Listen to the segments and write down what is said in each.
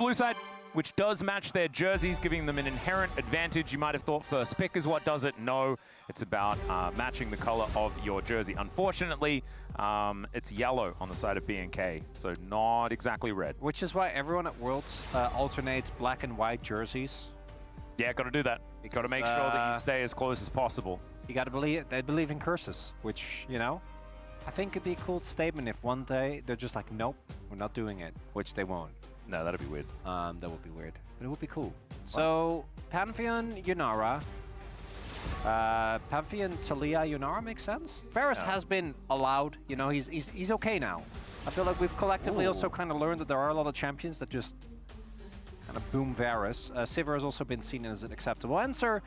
Blue side, which does match their jerseys, giving them an inherent advantage. You might have thought first pick is what does it. No, it's about matching the color of your jersey. Unfortunately, it's yellow on the side of BNK, so not exactly red. Which is why everyone at Worlds alternates black and white jerseys. Yeah, got to do that. You got to make sure that you stay as close as possible. You got to believe, they believe in curses, which, you know, I think it'd be a cool statement if one day they're just like, nope, we're not doing it, which they won't. No, that'd be weird. That would be weird, but it would be cool. Wow. So, Pantheon, Yunara. Pantheon, Talia, Yunara makes sense. Varus has been allowed, you know, he's okay now. I feel like we've collectively also kind of learned that there are a lot of champions that just kind of boom Varus. Sivir has also been seen as an acceptable answer.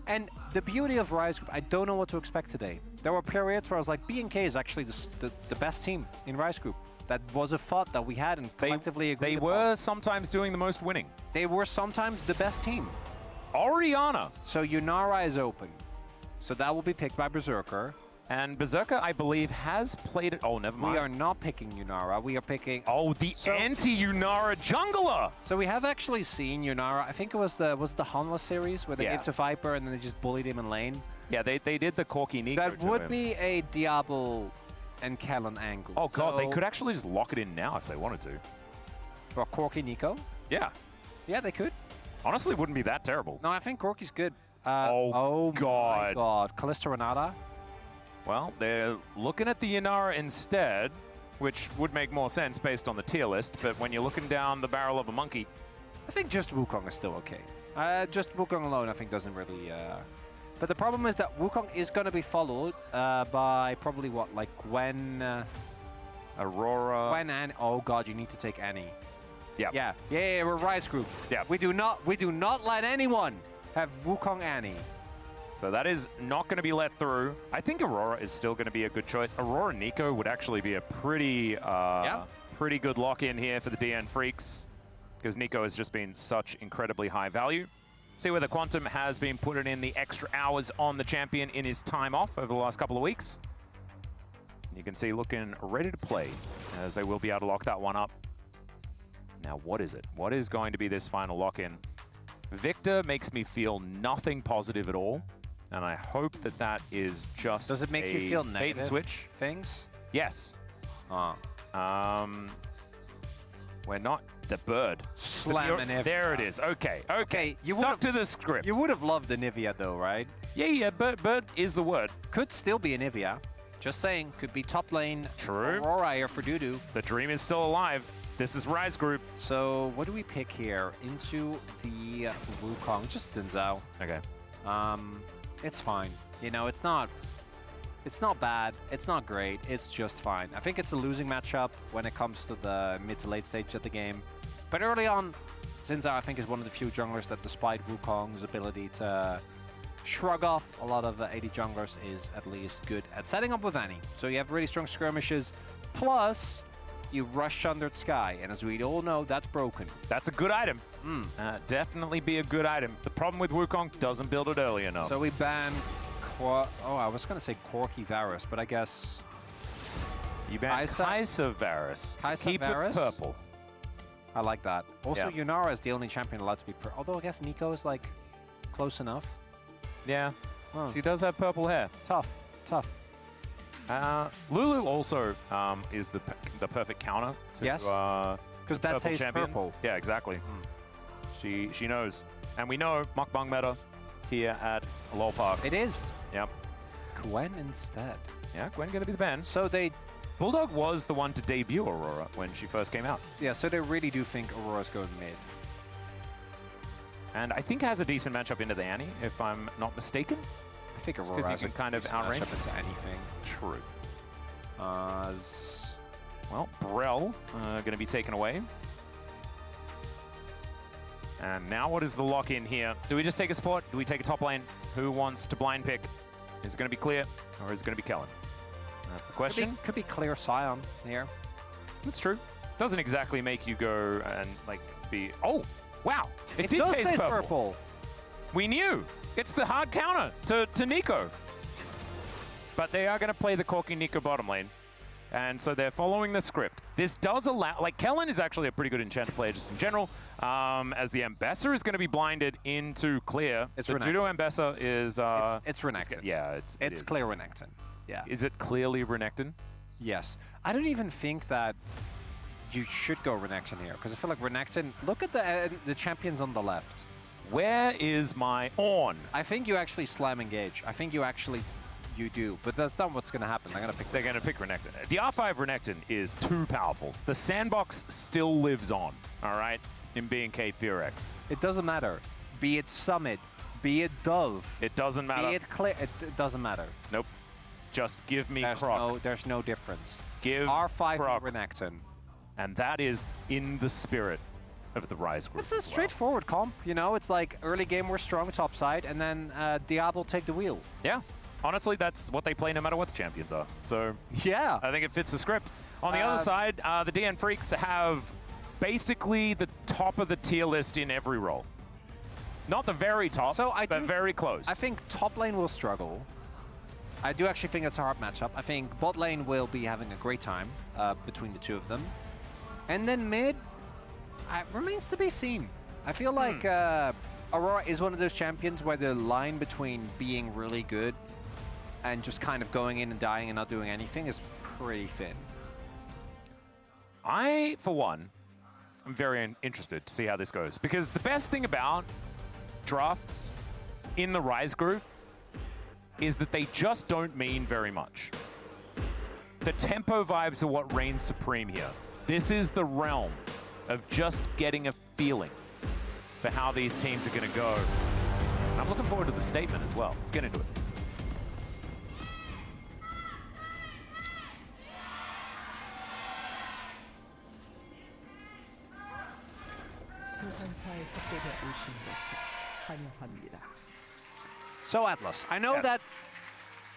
And the beauty of Rise Group, I don't know what to expect today. There were periods where I was like, BNK is actually the best team in Rise Group. That was a thought that we had and collectively agreed They were sometimes doing the most winning. They were sometimes the best team. Orianna. So Yunara is open. So that will be picked by Berserker. And Berserker, I believe, has played it. Oh, never mind. We are not picking Yunara. We are picking... Oh, the anti-Yunara jungler! So we have actually seen Yunara. I think it was the Hanwha series where they gave to Viper and then they just bullied him in lane. Yeah, they did the Corki Nico. That would be a Diablo and Kellen angle. Oh god, they could actually just lock it in now if they wanted to. Or Corki Nico? Yeah. Yeah, they could. Honestly, it wouldn't be that terrible. No, I think Corki's good. Oh god. My god. Kalista Renata? Well, they're looking at the Yunara instead, which would make more sense based on the tier list, but when you're looking down the barrel of a monkey... I think just Wukong is still okay. Just Wukong alone, I think, doesn't really... But the problem is that Wukong is going to be followed by probably what, like Gwen... Aurora... Gwen and... Oh god, you need to take Annie. Yeah. Yeah, we're Rise Group. Yeah. We do not let anyone have Wukong Annie. So that is not going to be let through. I think Aurora is still going to be a good choice. Aurora Nico would actually be a pretty pretty good lock-in here for the DN Freaks, because Nico has just been such incredibly high value. See whether Quantum has been putting in the extra hours on the champion in his time off over the last couple of weeks. You can see looking ready to play, as they will be able to lock that one up. Now, what is it? What is going to be this final lock-in? Victor makes me feel nothing positive at all. And I hope that that is just Does it make you feel negative bait and switch things? Yes. We're not the bird. Slamming it. There it is. Okay. Okay. You stuck to the script. You would have loved the Nivea though, right? Yeah. Bird is the word. Could still be a Nivea. Just saying. Could be top lane. True. Aurora here for Dudu. The dream is still alive. This is Rise Group. So what do we pick here? Into the Wukong. Just Xin Zhao. Okay. It's fine. You know, it's not bad. It's not great. It's just fine. I think it's a losing matchup when it comes to the mid to late stage of the game. But early on, Xin Zhao, I think, is one of the few junglers that, despite Wukong's ability to shrug off a lot of AD junglers, is at least good at setting up with Annie. So you have really strong skirmishes. Plus, you rush Sundered Sky, and as we all know, that's broken. That's a good item. Definitely be a good item. The problem with Wukong, doesn't build it early enough. So we ban... I was going to say Corki Varus, but I guess... You ban Kai'Sa Varus. Keep it purple. I like that. Also, Yunara is the only champion allowed to be purple. Although I guess Nico is, like, close enough. Yeah. She does have purple hair. Tough. Lulu also is the perfect counter to because that tastes purple. Yeah, exactly. She knows, and we know mukbang meta here at LoL Park. It is. Yep. Gwen instead. Yeah, Gwen gonna be the ban. So Bulldog was the one to debut Aurora when she first came out. Yeah, so they really do think Aurora's going mid. And I think has a decent matchup into the Annie, if I'm not mistaken. I think Aurora has you can kind of outrange into anything. True. Well, Brell going to be taken away. And now what is the lock-in here? Do we just take a spot? Do we take a top lane? Who wants to blind pick? Is it going to be Clear, or is it going to be Kellen? That's the question. Could be Clear Scion here. That's true. Doesn't exactly make you go and like be... Oh, wow. It did does taste purple. We knew. It's the hard counter to Nico. But they are going to play the Corki Nico bottom lane. And so they're following the script. This does allow, like, Kellen is actually a pretty good enchanter player just in general, as the Ambessa is going to be blinded into clear. It's the Renekton. Judo Ambessa is... it's Renekton. Yeah, it's clear Renekton. Yeah. Is it clearly Renekton? Yes. I don't even think that you should go Renekton here, because I feel like Renekton... Look at the champions on the left. Where is my on? I think you actually slam engage. I think you actually... You do, but that's not what's going to happen. They're going to pick Renekton. The R5 Renekton is too powerful. The sandbox still lives on, all right, in being K-Furex. It doesn't matter. Be it Summit, be it Dove. It doesn't matter. Be it Clear. It doesn't matter. Nope. Just give me Croc. There's no difference. Give R5 Croc. Renekton. And that is in the spirit of the Rise group. It's a straightforward comp, you know? It's like early game we're strong top side, and then Diablo take the wheel. Yeah. Honestly, that's what they play no matter what the champions are. So yeah, I think it fits the script. On the other side, the DN Freaks have basically the top of the tier list in every role. Not the very top, but very close. I think top lane will struggle. I do actually think it's a hard matchup. I think bot lane will be having a great time between the two of them. And then mid, remains to be seen. I feel like Aurora is one of those champions where the line between being really good and just kind of going in and dying and not doing anything is pretty thin. I, for one, am very interested to see how this goes. Because the best thing about drafts in the Rise group is that they just don't mean very much. The tempo vibes are what reigns supreme here. This is the realm of just getting a feeling for how these teams are going to go. And I'm looking forward to the statement as well. Let's get into it. So Atlas, I know that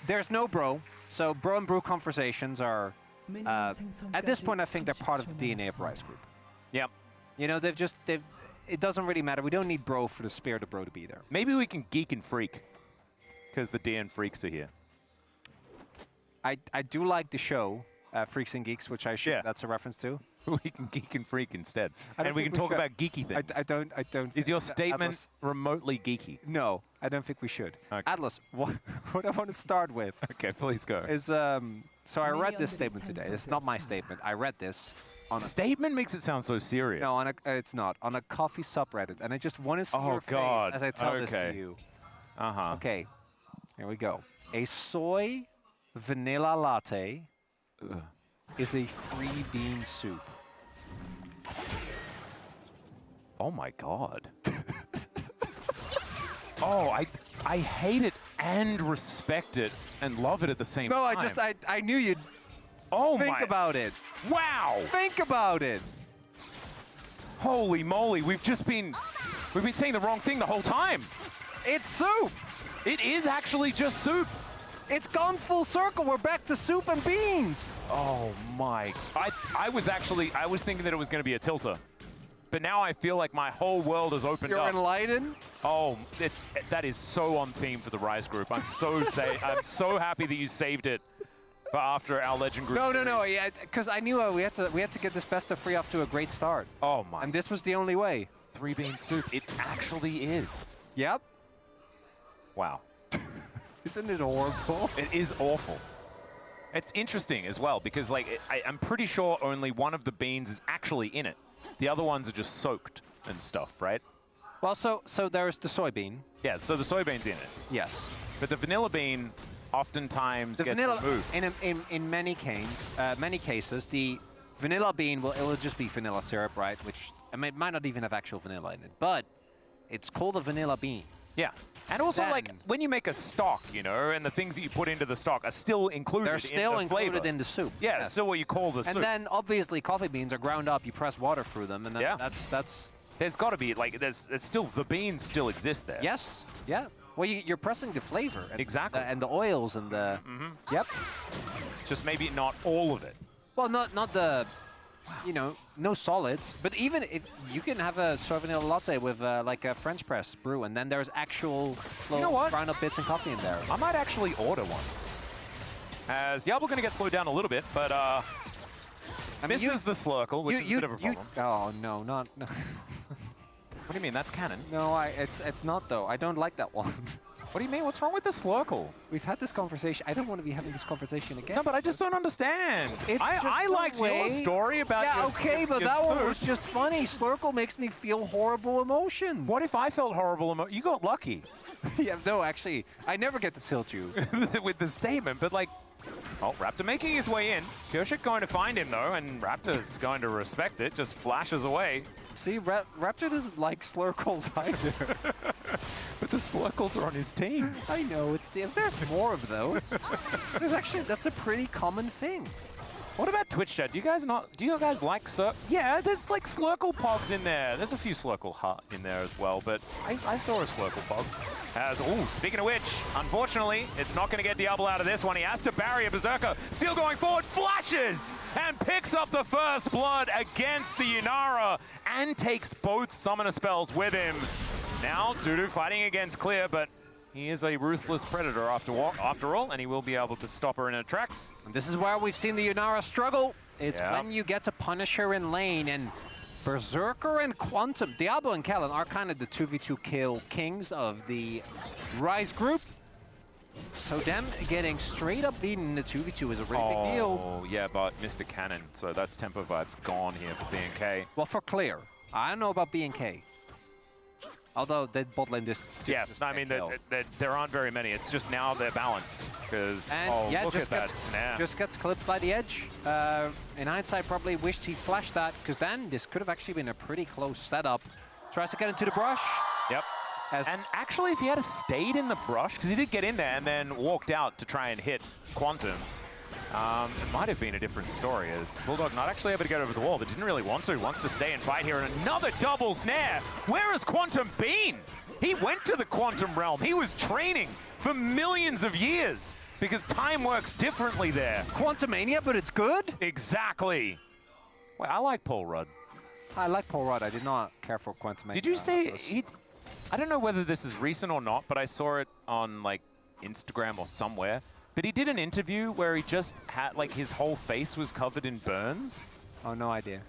there's no bro, so bro and brew conversations are, at this point I think they're part of the DNA of Rise group. Yep. You know, it doesn't really matter. We don't need bro for the spirit of bro to be there. Maybe we can geek and freak, because the DN Freaks are here. I do like the show, Freaks and Geeks, which that's a reference to. We can geek and freak instead. And we can talk about geeky things. I don't. Is your statement Atlas, remotely geeky? No, I don't think we should. Okay. Atlas, what I want to start with okay, please go. Is so I read this statement today. It's not my statement. I read this on a statement makes it sound so serious. No, it's not. On a coffee subreddit, and I just want to see your face as I tell this to you. Okay, here we go. A soy vanilla latte is a free bean soup. Oh my god. Oh, I hate it and respect it and love it at the same time. No, I knew you'd think about it. Wow. Think about it. Holy moly, we've been saying the wrong thing the whole time. It's soup. It is actually just soup. It's gone full circle. We're back to soup and beans. Oh my. I was thinking that it was going to be a tilter. But now I feel like my whole world has opened up. You're enlightened? Oh, that is so on theme for the Rise group. I'm so happy that you saved it for after our Legend group. No. Yeah, because I knew we had to get this best of 3 off to a great start. Oh my. And this was the only way. 3-bean soup. It actually is. Yep. Wow. Isn't it horrible? It is awful. It's interesting as well because I'm pretty sure only one of the beans is actually in it. The other ones are just soaked and stuff, right? Well, so there's the soybean. Yeah, so the soybean's in it. Yes. But the vanilla bean oftentimes gets removed. In many cases, the vanilla bean it'll just be vanilla syrup, right? Which it might not even have actual vanilla in it, but it's called a vanilla bean. Yeah. And also, when you make a stock, you know, and the things that you put into the stock are still included in the flavor. They're still included in the soup. Yeah, yes. It's still what you call the soup. And then, obviously, coffee beans are ground up. You press water through them, and then that's... There's got to be, there's still... The beans still exist there. Yes. Yeah. Well, you're pressing the flavor. Exactly. And the oils and the... Yep. Just maybe not all of it. Well, not the... You know, no solids, but even if you can have a soy vanilla latte with like a French press brew, and then there's actual ground up bits and coffee in there. I might actually order one. As Diablo going to get slowed down a little bit, but I mean, misses the Slurkle, which is a bit of a problem. Oh, no, no. What do you mean? That's canon. No, it's not, though. I don't like that one. What do you mean? What's wrong with the Slurkle? We've had this conversation. I don't want to be having this conversation again. No, but I just don't understand. I liked your way. story about Yeah, your, okay, but your that one suit. was just funny. Slurkle makes me feel horrible emotions. What if I felt horrible? You got lucky Yeah, no, actually, I never get to tilt you. with the statement, but like, oh, Raptor making his way in. Kershik going to find him though, and Raptor's going to respect it. Just flashes away. See, Raptor doesn't like Slurkles either. But the Slurkles are on his team. I know, there's more of those. That's a pretty common thing. What about Twitch chat? Do you guys like Slurkle? Yeah, there's like Slurkle Pogs in there. There's a few Slurkle Heart in there as well, but I saw a Slurkle Pog. Speaking of which, unfortunately, it's not going to get Diablo out of this one. He has to barrier Berserker. Still going forward, flashes, and picks up the first blood against the Yunara, and takes both summoner spells with him. Now, Dudu fighting against Clear, but he is a ruthless predator after all, and he will be able to stop her in her tracks. And this is where we've seen the Yunara struggle. It's when you get to punish her in lane, and Berserker and Quantum, Diablo and Kellen are kind of the 2v2 kill kings of the Rise group. So them getting straight up beaten in the 2v2 is a really big deal. Oh, yeah, but Mr. Cannon, so that's tempo vibes gone here for BNK. Well, for Clear, I don't know about BNK. Although they bot lane this. Yeah, I mean, there aren't very many. It's just now they're balanced. Because, look at that snare. Just gets clipped by the edge. In hindsight, probably wished he flashed that, because then this could have actually been a pretty close setup. Tries to get into the brush. Yep. And actually, if he had stayed in the brush, because he did get in there and then walked out to try and hit Quantum, it might have been a different story, as Bulldog not actually able to get over the wall, but didn't really want to. Wants to stay and fight here, and another double snare. Where has Quantum been? He went to the Quantum realm. He was training for millions of years, because time works differently there. Quantumania, but it's good? Exactly. Well, I like Paul Rudd. I like Paul Rudd. I did not care for Quantumania. Did you say I don't know whether this is recent or not, but I saw it on like Instagram or somewhere. But he did an interview where he just had, like, his whole face was covered in burns. Oh, no idea.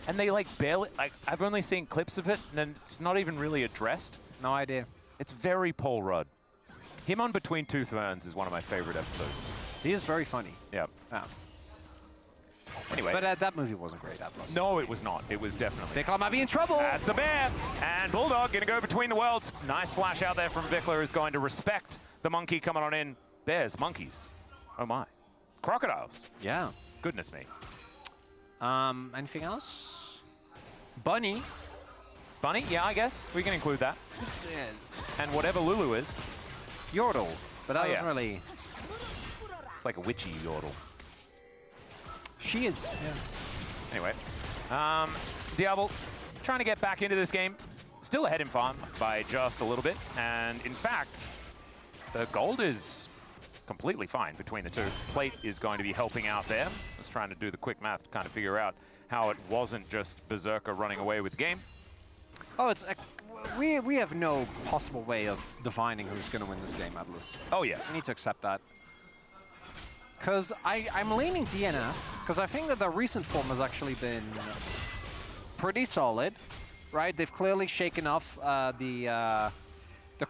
And they, like, barely, like, I've only seen clips of it, and it's not even really addressed. No idea. It's very Paul Rudd. Him on Between Two Thrones is one of my favorite episodes. He is very funny. Yep. Yeah. Anyway. But that movie wasn't great, that was. No, it was not. It was definitely. Viklar might be in trouble. That's a bear. And Bulldog going to go between the worlds. Nice flash out there from Viklar, who's going to respect the monkey coming on in. Bears, monkeys. Oh my. Crocodiles. Yeah. Goodness me. Anything else? Bunny. Bunny? Yeah, I guess. We can include that. And whatever Lulu is. Yordle. But that was really... It's like a witchy yordle. She is. Yeah. Anyway. Diablo trying to get back into this game. Still ahead in farm by just a little bit. And in fact, the gold is completely fine between the two. Plate is going to be helping out there. Just trying to do the quick math to kind of figure out how it wasn't just Berserker running away with the game. Oh, it's we have no possible way of defining who's going to win this game, Atlas. Oh yeah, we need to accept that. Because I'm leaning DNF, because I think that the recent form has actually been pretty solid, right? They've clearly shaken off the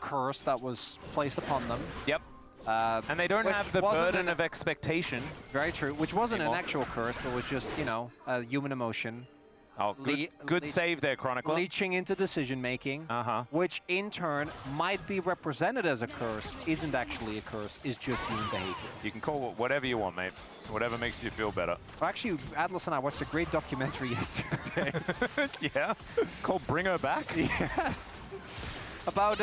curse that was placed upon them. Yep. And they don't have the burden of expectation. Very true, which wasn't an actual curse, but was just, you know, a human emotion. Oh, good save there, Chronicler. Leeching into decision-making, which in turn might be represented as a curse, isn't actually a curse, is just human behavior. You can call it whatever you want, mate. Whatever makes you feel better. Well, actually, Atlas and I watched a great documentary yesterday. Yeah? Called Bring Her Back? Yes. About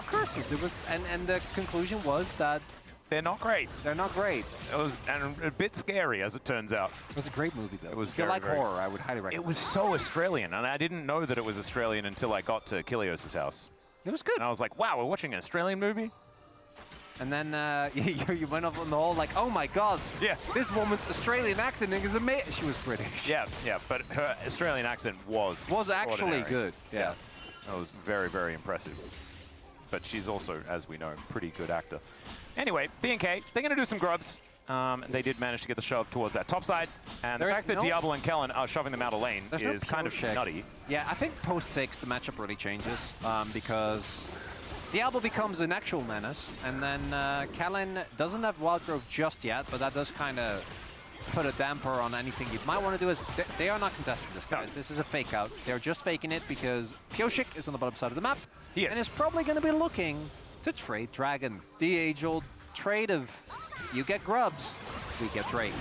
curses. It was, and the conclusion was that they're not great. They're not great. It was and a bit scary, as it turns out. It was a great movie, though. It was if you like horror, I would highly recommend it. It was so Australian, and I didn't know that it was Australian until I got to Kilios' house. It was good. And I was like, wow, we're watching an Australian movie? And then you went up on the whole like, oh my god, yeah, this woman's Australian acting is amazing. She was British. Yeah, but her Australian accent was actually good. Yeah. That was very, very impressive. But she's also, as we know, a pretty good actor. Anyway, BNK, they're going to do some grubs. they did manage to get the shove towards that top side. And the There's fact that no- Diablo and Kellen are shoving them out of lane There's is no kind of check. nutty. Yeah, I think post 6 the matchup really changes because Diablo becomes an actual menace, and then Kellen doesn't have Wild Growth just yet, but that does kind of put a damper on anything you might want to do. Is they are not contesting this, guys. No. This is a fake out. They're just faking it because Pioshik is on the bottom side of the map, He is. and is probably going to be looking to trade Dragon. The age-old trade of you get grubs, we get Drake.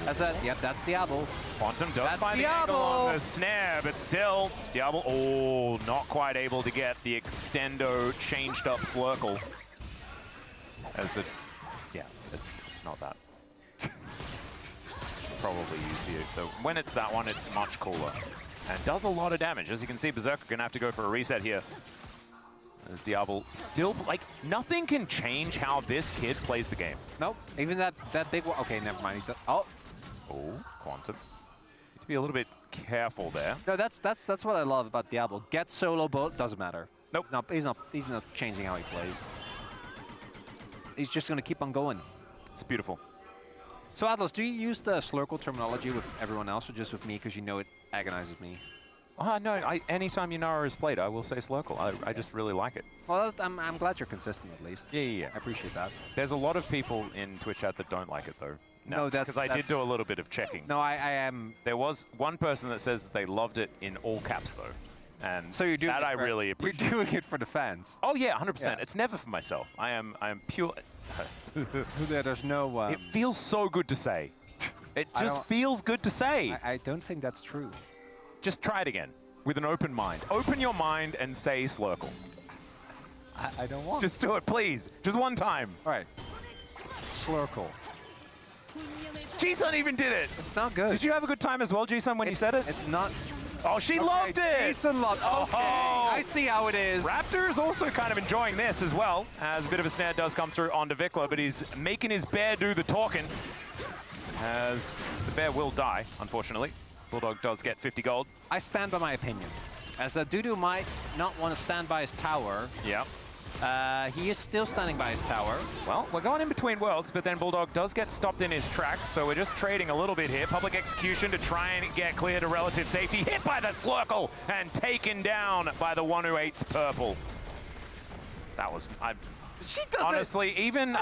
As that, yep, that's Diablo. Quantum does That's find the angle Diablo. on the snare, but still, Diablo, oh, not quite able to get the extendo changed up Slurkle. As the, yeah, it's not that. Probably use the, when it's that one, it's much cooler. And does a lot of damage. As you can see, Berserker gonna have to go for a reset here. As Diablo still, like, nothing can change how this kid plays the game. Nope, even that big one. Okay, never mind. Oh, Quantum. Need to be a little bit careful there. no, that's what I love about Diablo. Get solo, but doesn't matter. Nope. He's not changing how he plays. He's just gonna keep on going. It's beautiful. So Atlas, do you use the Slurkle terminology with everyone else, or just with me? Because you know it agonizes me. No, anytime Yunara is played, I will say Slurkle. I just really like it. Well, I'm glad you're consistent at least. Yeah. I appreciate that. There's a lot of people in Twitch chat that don't like it, though. No, because I did do a little bit of checking. No, I am. There was one person that says that they loved it in all caps, though. And So you're doing that it I for, really appreciate. You're doing it for the fans. Oh, yeah, 100%. Yeah. It's never for myself. I am pure... There's no. It feels so good to say. It I just don't- feels good to say. I don't think that's true. Just try it again with an open mind. Open your mind and say Slurkle. I don't want. Just do it, please. Just one time. All right. Slurkle. G-Sun even did it. It's not good. Did you have a good time as well, G-Sun, when you said it? It's not. Oh, she loved it. Jason loved it. Okay. Oh. I see how it is. Raptor is also kind of enjoying this as well, as a bit of a snare does come through onto Vikla, but he's making his bear do the talking, as the bear will die, unfortunately. Bulldog does get 50 gold. I stand by my opinion. As Dudu might not want to stand by his tower, Yeah. he is still standing by his tower. Well, we're going in between worlds, but then Bulldog does get stopped in his tracks, so we're just trading a little bit here. Public execution to try and get clear to relative safety. Hit by the Slurkle and taken down by the one who hates purple. That was... She doesn't. Honestly, even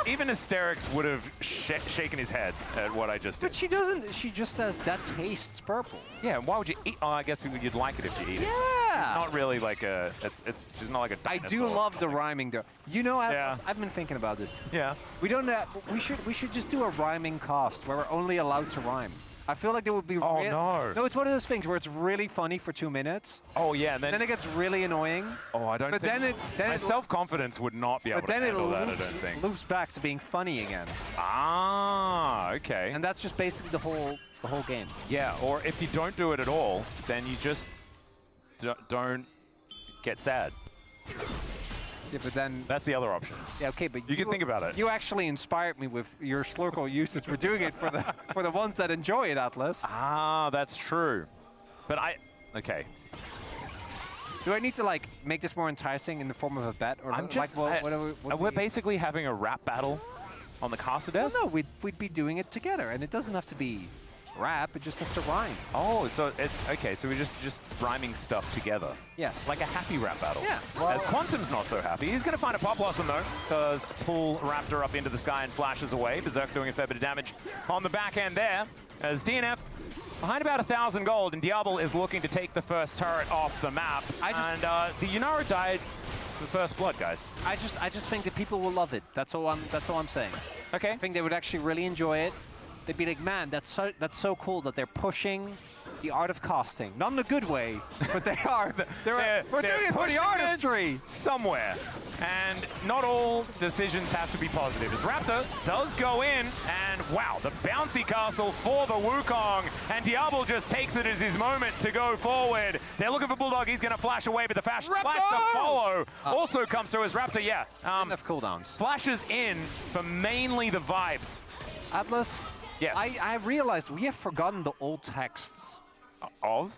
even Hysterics would have shaken his head at what I just did. But she doesn't. She just says that tastes purple. Yeah, why would you eat? Oh, I guess you'd like it if you eat it. Yeah. It's not really like a. It's just not like a I dinosaur do or love the something. rhyming there. You know, Yeah. I've been thinking about this. Yeah. We don't. We should just do a rhyming cast where we're only allowed to rhyme. I feel like there would be. Oh, no. No, it's one of those things where it's really funny for 2 minutes, Oh yeah, and then it gets really annoying. oh, I don't. But think, then my it self-confidence would not be able But to then it handle that. I don't think. loops back to being funny again, Ah, okay. and that's just basically the whole game. Yeah, or if you don't do it at all, then you just don't get sad. Yeah, but then That's the other option. yeah, okay, but You can think about it. You actually inspired me with your Slurkle usage. We're doing it for the ones that enjoy it, Atlas. Ah, that's true. But okay. Do I need to like make this more enticing in the form of a bet, or I'm just. like what are we, we're basically having a rap battle on the caster desk. No, we'd be doing it together, and it doesn't have to be rap. It just has to rhyme. Oh, so okay. So we're just rhyming stuff together. Yes. Like a happy rap battle. Yeah. As Quantum's not so happy. He's going to find a pop blossom though, because pull Raptor up into the sky and flashes away. Berserk doing a fair bit of damage on the back end there. As DNF behind about 1,000 gold, and Diablo is looking to take the first turret off the map. And the Yunara died for the first blood, guys. I just think that people will love it. That's all I'm saying. Okay. I think they would actually really enjoy it. They'd be like, man, that's so cool that they're pushing the art of casting. Not in a good way, but they are. We're doing it for the artistry. Somewhere. And not all decisions have to be positive. As Raptor does go in, and wow, the bouncy castle for the Wukong. And Diablo just takes it as his moment to go forward. They're looking for Bulldog. He's going to flash away, but the flash to follow also comes through as Raptor, yeah. Enough cooldowns. Flashes in for mainly the vibes. Atlas, Yes. I realized we have forgotten the old texts. Of?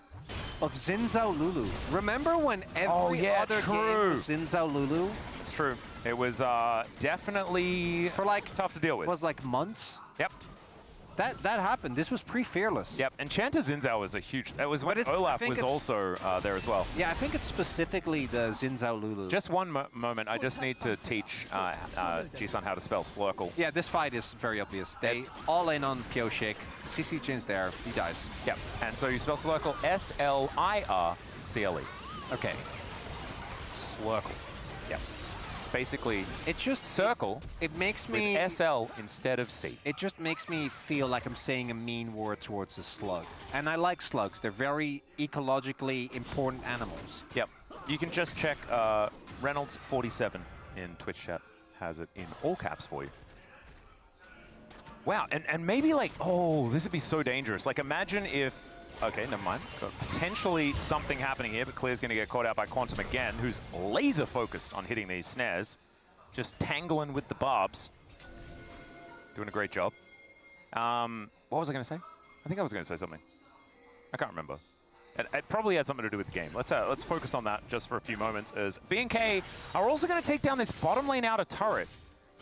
of Xin Zhao Lulu. Remember when every other game was Xin Zhao Lulu? It's true. It was definitely for like tough to deal with. It was like months. Yep. That happened. This was pre-Fearless. Yep, and Chanta Xin Zhao was a huge... That was when Olaf was also there as well. Yeah, I think it's specifically the Xin Zhao Lulu. Just one moment. I just need to teach Jisun how to spell Slurkle. Yeah, this fight is very obvious. They all in on Pioshik. CC Jin's there. He dies. Yep, and so you spell Slurkle S-L-I-R-C-L-E. Okay. Slurkle. Yep. Basically, it just circle. It makes me with SL instead of C. It just makes me feel like I'm saying a mean word towards a slug, and I like slugs. They're very ecologically important animals. Yep. You can just check Reynolds47 in Twitch chat has it in all caps for you. Wow, and maybe like, oh, this would be so dangerous. Like, imagine if. Okay, never mind. Got potentially something happening here, but Clear's going to get caught out by Quantum again, who's laser focused on hitting these snares. Just tangling with the barbs. Doing a great job. What was I going to say? I think I was going to say something. I can't remember. It probably had something to do with the game. Let's focus on that just for a few moments, as BNK are also going to take down this bottom lane outer turret.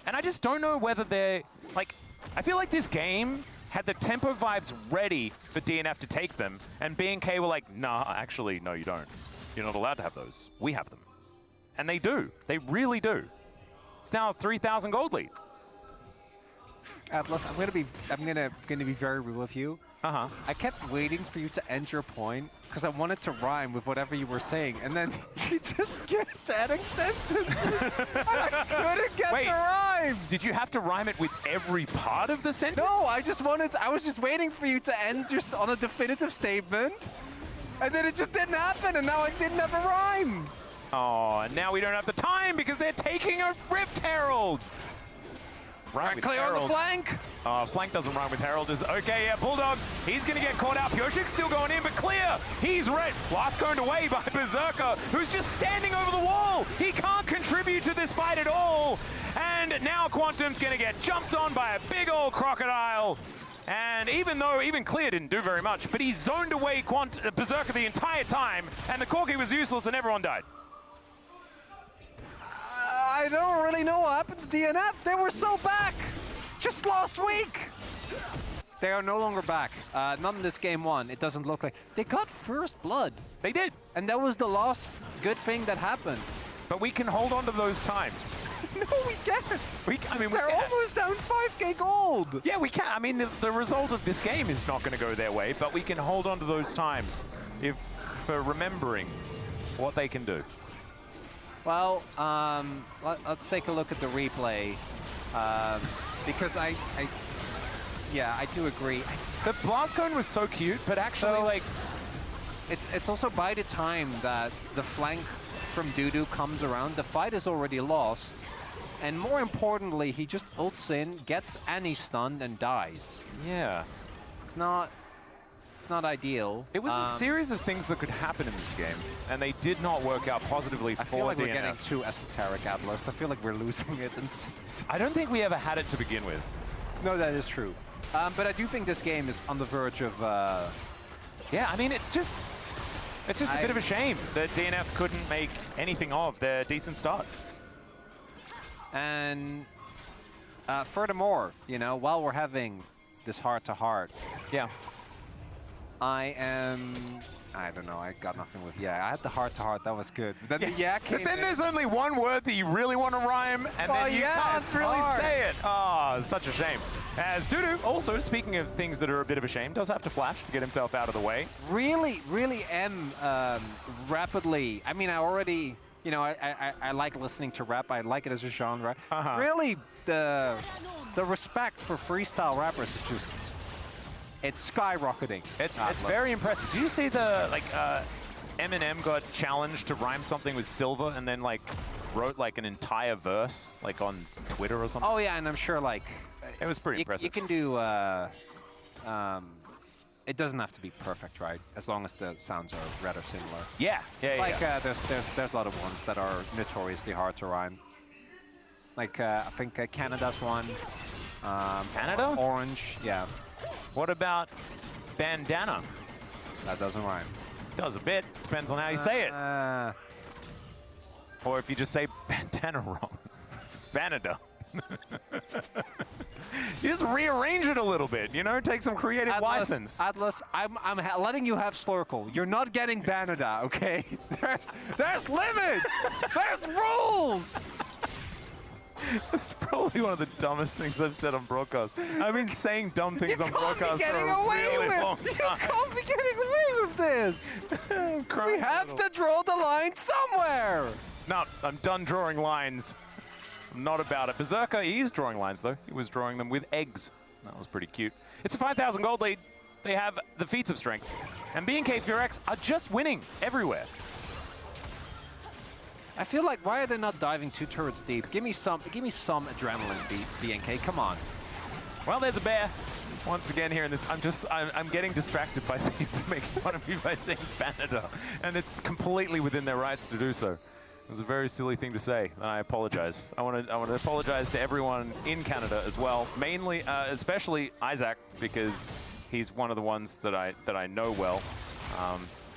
And I just don't know whether they're, like, I feel like this game had the tempo vibes ready for DNF to take them, and BNK were like, nah, actually, no, you don't. You're not allowed to have those. We have them. And they do. They really do. It's now a 3,000 gold lead. Atlas, I'm gonna be very real with you. I kept waiting for you to end your point because I wanted to rhyme with whatever you were saying, and then you just kept adding sentences, and I couldn't get the rhyme. Did you have to rhyme it with every part of the sentence? No, I was just waiting for you to end on a definitive statement, and then it just didn't happen, and now I didn't have a rhyme. Oh, and now we don't have the time because they're taking a Rift Herald. Right, clear on the flank. Flank doesn't rhyme with Herald. Okay, yeah, Bulldog, he's going to get caught out. Pioshik's still going in, but clear. He's red. Blast coned away by Berserker, who's just standing over the wall. He can't contribute to this fight at all. And now Quantum's going to get jumped on by a big old crocodile. And even though Clear didn't do very much, but he zoned away Berserker the entire time, and the Corki was useless and everyone died. I don't really know what happened to DNF. They were so back just last week. They are no longer back. Not in this game one. It doesn't look like. They got first blood. They did. And that was the last good thing that happened. But we can hold on to those times. No, we can't. They're can. almost down 5k gold. Yeah, we can. I mean, the result of this game is not going to go their way, but we can hold on to those times for remembering what they can do. Well, let's take a look at the replay, because I do agree. The blast cone was so cute, but actually, like, it's also by the time that the flank from Dudu comes around, the fight is already lost, and more importantly, he just ults in, gets Annie stunned, and dies. Yeah, it's not ideal. It was a series of things that could happen in this game, and they did not work out positively for DNF. I feel like we're getting too esoteric, Atlas. I feel like we're losing it. I don't think we ever had it to begin with. No, that is true. But I do think this game is on the verge of... Yeah, I mean, it's just a bit of a shame that DNF couldn't make anything of their decent start. And furthermore, you know, while we're having this heart-to-heart... Yeah. I don't know, I got nothing with I had the heart-to-heart, that was good. But then the came But then there's only one word that you really want to rhyme, and then you can't really say it. Oh, such a shame. As Dudu, also, speaking of things that are a bit of a shame, does have to flash to get himself out of the way. Really am rapidly, I mean, I already, you know, I like listening to rap, I like it as a genre. Really, the respect for freestyle rappers is just... It's skyrocketing. It's very impressive. Do you see the, like, Eminem got challenged to rhyme something with silver and then, like, wrote, like, an entire verse, like, on Twitter or something? Oh, yeah, and I'm sure, like... It was pretty impressive. You can do, it doesn't have to be perfect, right? As long as the sounds are rather similar. Yeah. There's a lot of ones that are notoriously hard to rhyme. Like, I think Canada's one. Canada? Orange, yeah. What about bandana? That doesn't rhyme. Does a bit. Depends on how you say it. Or if you just say bandana wrong. Banada. You just rearrange it a little bit, you know? Take some creative license. Atlas, I'm letting you have Slurkle. You're not getting Banada, okay? There's limits! There's rules! That's probably one of the dumbest things I've said on broadcast. I've been saying dumb things on broadcast for a really long time. You can't be getting away with this! We have to draw the line somewhere! No, I'm done drawing lines. I'm not about it. Berserker, he's drawing lines though. He was drawing them with eggs. That was pretty cute. It's a 5,000 gold lead. They have the feats of strength. And BNK FureX are just winning everywhere. I feel like, why are they not diving 2 turrets deep? Give me some adrenaline, BNK. Come on. Well, there's a bear. Once again here in this, I'm getting distracted by people making fun of me by saying Canada, and it's completely within their rights to do so. It was a very silly thing to say, and I apologize. I want to apologize to everyone in Canada as well, mainly, especially Isaac, because he's one of the ones that I know well.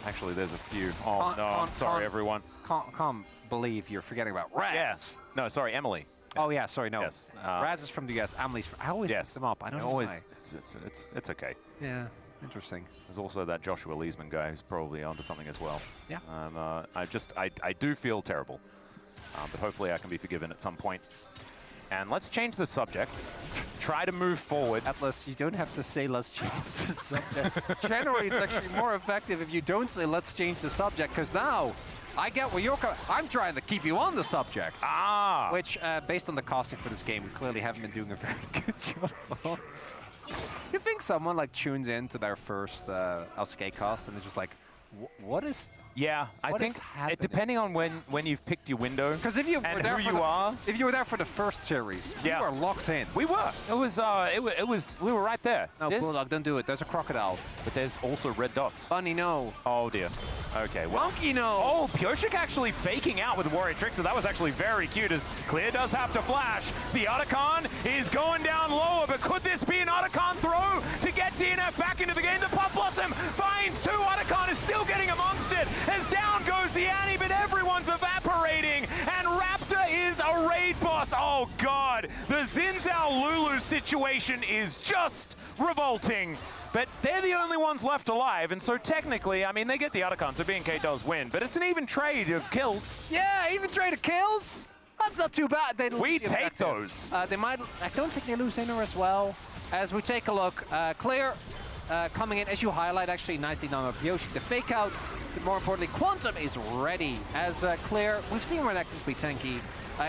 Actually, there's a few. Oh no, I'm sorry, everyone. Can't believe you're forgetting about Raz. Yes. No, sorry, Emily. Oh yeah, sorry, no. Yes. Raz is from the US. Emily's from, I always mix them up. I don't know why. It's okay. Yeah, interesting. There's also that Joshua Leesman guy who's probably onto something as well. Yeah. I do feel terrible, but hopefully I can be forgiven at some point. And let's change the subject. Try to move forward. Atlas, you don't have to say let's change the subject. Generally, it's actually more effective if you don't say let's change the subject, because now I get where you're coming. I'm trying to keep you on the subject. Ah! Which, based on the casting for this game, we clearly haven't been doing a very good job. You think someone like tunes in to their first LCK cast and they're just like, what is... Yeah, I think depending on when you've picked your window, because if you and were there who you are, if you were there for the first series, you were locked in. We were. It was. We were right there. No, Bulldog, don't do it. There's a crocodile. But there's also red dots. Bunny, no. Oh dear. Okay. Well. Monkey, no. Oh, Pioshik actually faking out with Warrior Trickster. That was actually very cute. As Clear does have to flash. The Otacon is going down lower, but could this be an Otacon throw to get DNF back into the game? The Pop Blossom finds 2. Otacon is still getting amongst it. As down goes the Annie, but everyone's evaporating, and Raptor is a raid boss. Oh god, the Xin Zhao Lulu situation is just revolting. But they're the only ones left alive, and so technically, I mean, they get the Otacon, so BNK does win, but it's an even trade of kills. Yeah, even trade of kills? That's not too bad. We take those. They might, I don't think they lose Inner as well. As we take a look, Clear coming in, as you highlight, actually nicely done with Yoshi. The fake out, but more importantly, Quantum is ready. As Clear, we've seen Renekton's be tanky.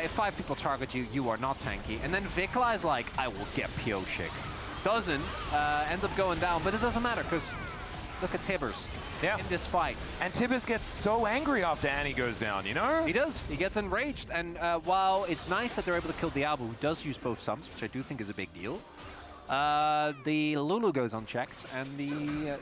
If 5 people target you, you are not tanky. And then Vikla is like, I will get Pioshik. Doesn't, ends up going down, but it doesn't matter, because look at Tibbers in this fight. And Tibbers gets so angry after Annie goes down, you know? He does. He gets enraged. And while it's nice that they're able to kill Diablo, who does use both sums, which I do think is a big deal, the Lulu goes unchecked, and the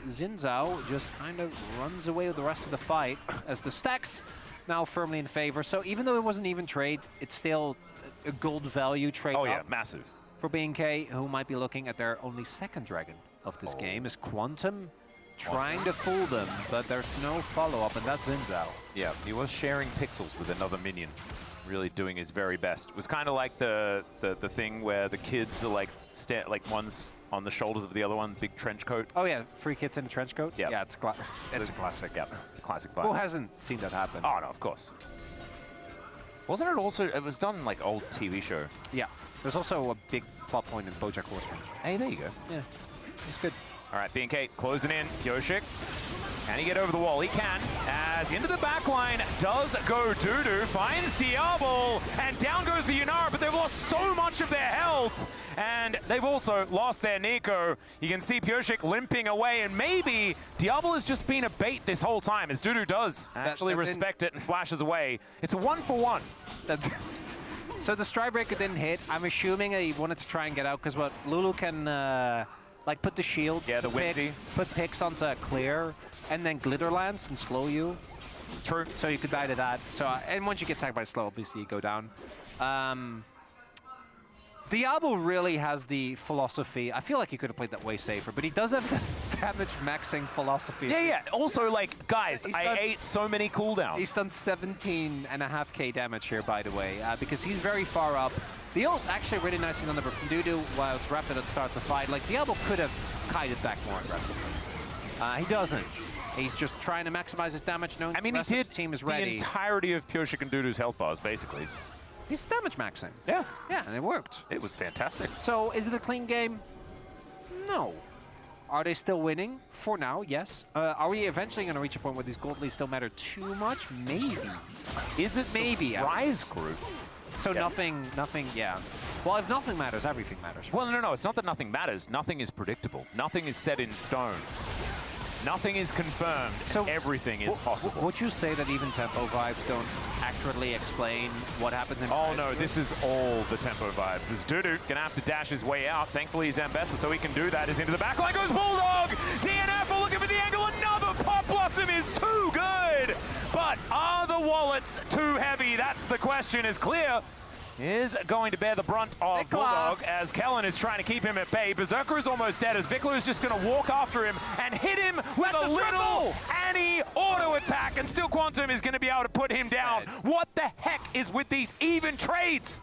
Xin Zhao just kind of runs away with the rest of the fight, as the stacks now firmly in favor. So even though it wasn't even trade, it's still a gold value trade. Oh yeah, massive. For BNK, who might be looking at their only second dragon of this game, is Quantum trying to fool them, but there's no follow-up, and that's Xin Zhao. Yeah, he was sharing pixels with another minion, really doing his very best. It was kind of like the thing where the kids are like one's on the shoulders of the other one, big trench coat. Oh yeah, 3 kids in a trench coat? Yeah, it's a classic. Yeah, classic vibe. Who hasn't seen that happen? Oh no, of course. Wasn't it also, it was done in like old TV show? Yeah. There's also a big plot point in BoJack Horseman. Hey, there you go. Yeah, it's good. All right, BNK closing in. Pioshik, can he get over the wall? He can. As into the back line does go Dudu, finds Diablo, and down goes the Yunara, but they've lost so much of their health, and they've also lost their Nico. You can see Pioshik limping away, and maybe Diablo has just been a bait this whole time, as Dudu does actually respect it and flashes away. It's a 1-for-1. So the Stride Breaker didn't hit. I'm assuming he wanted to try and get out, because what Lulu can like put the shield, the Whimsy, put picks onto Clear, and then Glitter Lance and slow you. True. So you could die to that. So and once you get attacked by slow, obviously you go down. Diablo really has the philosophy. I feel like he could have played that way safer, but he does have the damage maxing philosophy. Yeah. Also, like, guys, He's I done- ate so many cooldowns. He's done 17.5k damage here, by the way, because he's very far up. The ult's actually really nicely done from Dudu while it's Raptor that starts the fight. Like, Diablo could have kited back more aggressively. He doesn't. He's just trying to maximize his damage, knowing I mean, the he rest of did the team is the ready. entirety of Pyoshik and Dudu's health bars, basically. He's damage maxing. Yeah. Yeah, and it worked. It was fantastic. So, is it a clean game? No. Are they still winning? For now, yes. Are we eventually going to reach a point where these gold leads still matter too much? Maybe. Is it Maybe. the Rise group? So Yeah. nothing, yeah. Well, if nothing matters, everything matters. Well, no. It's not that nothing matters. Nothing is predictable. Nothing is set in stone. Nothing is confirmed. So everything is possible. Would you say that even tempo vibes don't accurately explain what happens in Oh Rise no, group? this is all the tempo vibes. As Dudu gonna have to dash his way out. Thankfully he's Ambessa, so he can do that. Is into the backline goes Bulldog! DNF are looking for the angle. Another Pop Blossom is too good! But are the wallets too heavy? That's the question. Is Clear is going to bear the brunt of Vikla. Bulldog as Kellen is trying to keep him at bay. Berserker is almost dead as Vikla is just going to walk after him and hit him with a little Annie auto attack, and still Quantum is going to be able to put him down. What the heck is with these even trades?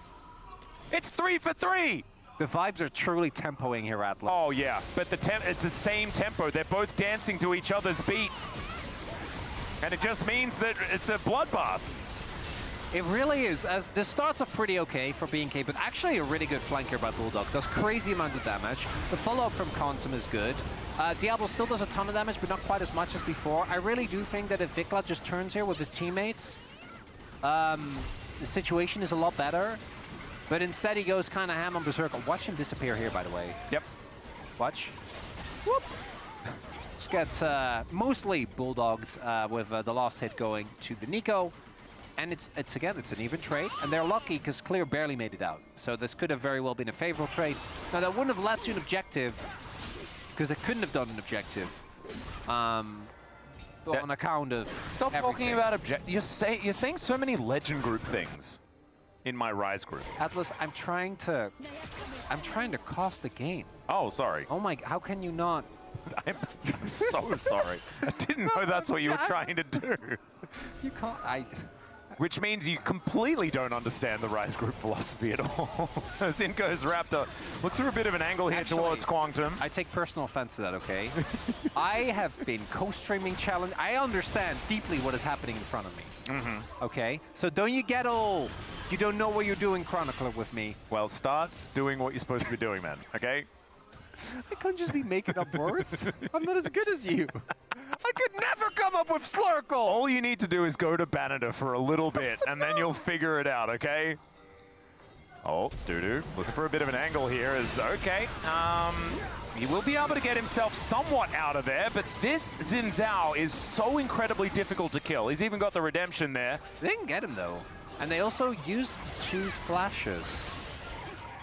It's 3 for 3. The vibes are truly tempoing here, Atlas. Oh yeah, but it's the same tempo. They're both dancing to each other's beat. And it just means that it's a bloodbath. It really is. As this starts off pretty okay for BNK, but actually a really good flank here by Bulldog. Does crazy amount of damage. The follow-up from Quantum is good. Diablo still does a ton of damage, but not quite as much as before. I really do think that if Vikla just turns here with his teammates, the situation is a lot better. But instead he goes kind of ham on Berserker. Watch him disappear here, by the way. Yep. Watch. Whoop. Just gets mostly bulldogged with the last hit going to the Nico. And it's an even trade, and they're lucky because Clear barely made it out. So this could have very well been a favorable trade. Now that wouldn't have led to an objective, because they couldn't have done an objective on account of Stop everything. talking about you're saying so many Legend group things in my Rise group. Atlas, I'm trying to cost the game. Oh, sorry. Oh my, how can you not? I'm so sorry. I didn't know that's what you were trying to do. You can't, Which means you completely don't understand the Rise group philosophy at all. As in goes Raptor. Looks for a bit of an angle here Actually, towards Quantum. I take personal offense to that, okay? I have been co-streaming challenge. I understand deeply what is happening in front of me. Okay? So don't you get all, you don't know what you're doing, Chronicler, with me. Well, start doing what you're supposed to be doing, man, okay? I can't just be making up words. I'm not as good as you. I could never come up with Slurkle! All you need to do is go to Banada for a little bit, and then you'll figure it out, okay? Oh, Dudu looking for a bit of an angle here is okay. He will be able to get himself somewhat out of there, but this Xin Zhao is so incredibly difficult to kill. He's even got the redemption there. They didn't get him, though. And they also used 2 flashes.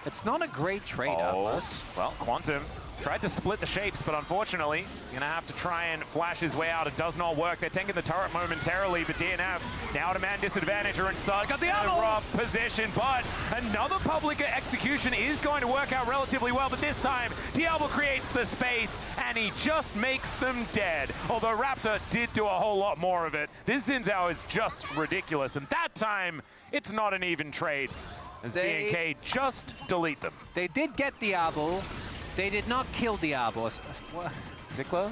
It's not a great trade, Atlas. Well, Quantum tried to split the shapes, but unfortunately, gonna have to try and flash his way out. It does not work. They're tanking the turret momentarily, but DNF now at a man disadvantage are inside. Got the rough position, but another public execution is going to work out relatively well, but this time, Diablo creates the space, and he just makes them dead. Although Raptor did do a whole lot more of it. This Xin Zhao is just ridiculous, and that time, it's not an even trade. As BNK just delete them. They did get Diablo. They did not kill Diablo. What? Vikla?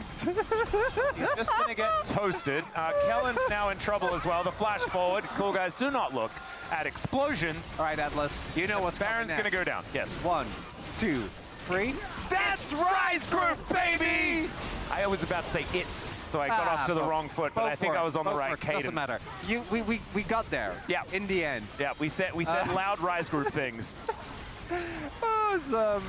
He's just gonna get toasted. Kellen's now in trouble as well. The flash forward. Cool guys, do not look at explosions. All right, Atlas. You know what's Baron's coming gonna go down. Yes. 1, 2, 3. That's Rise Group, baby! I was about to say it's, so I got off to the wrong foot, but I think I was on the right cadence. Doesn't matter. We got there. Yeah. In the end. Yeah, we said loud Rise Group things. Awesome.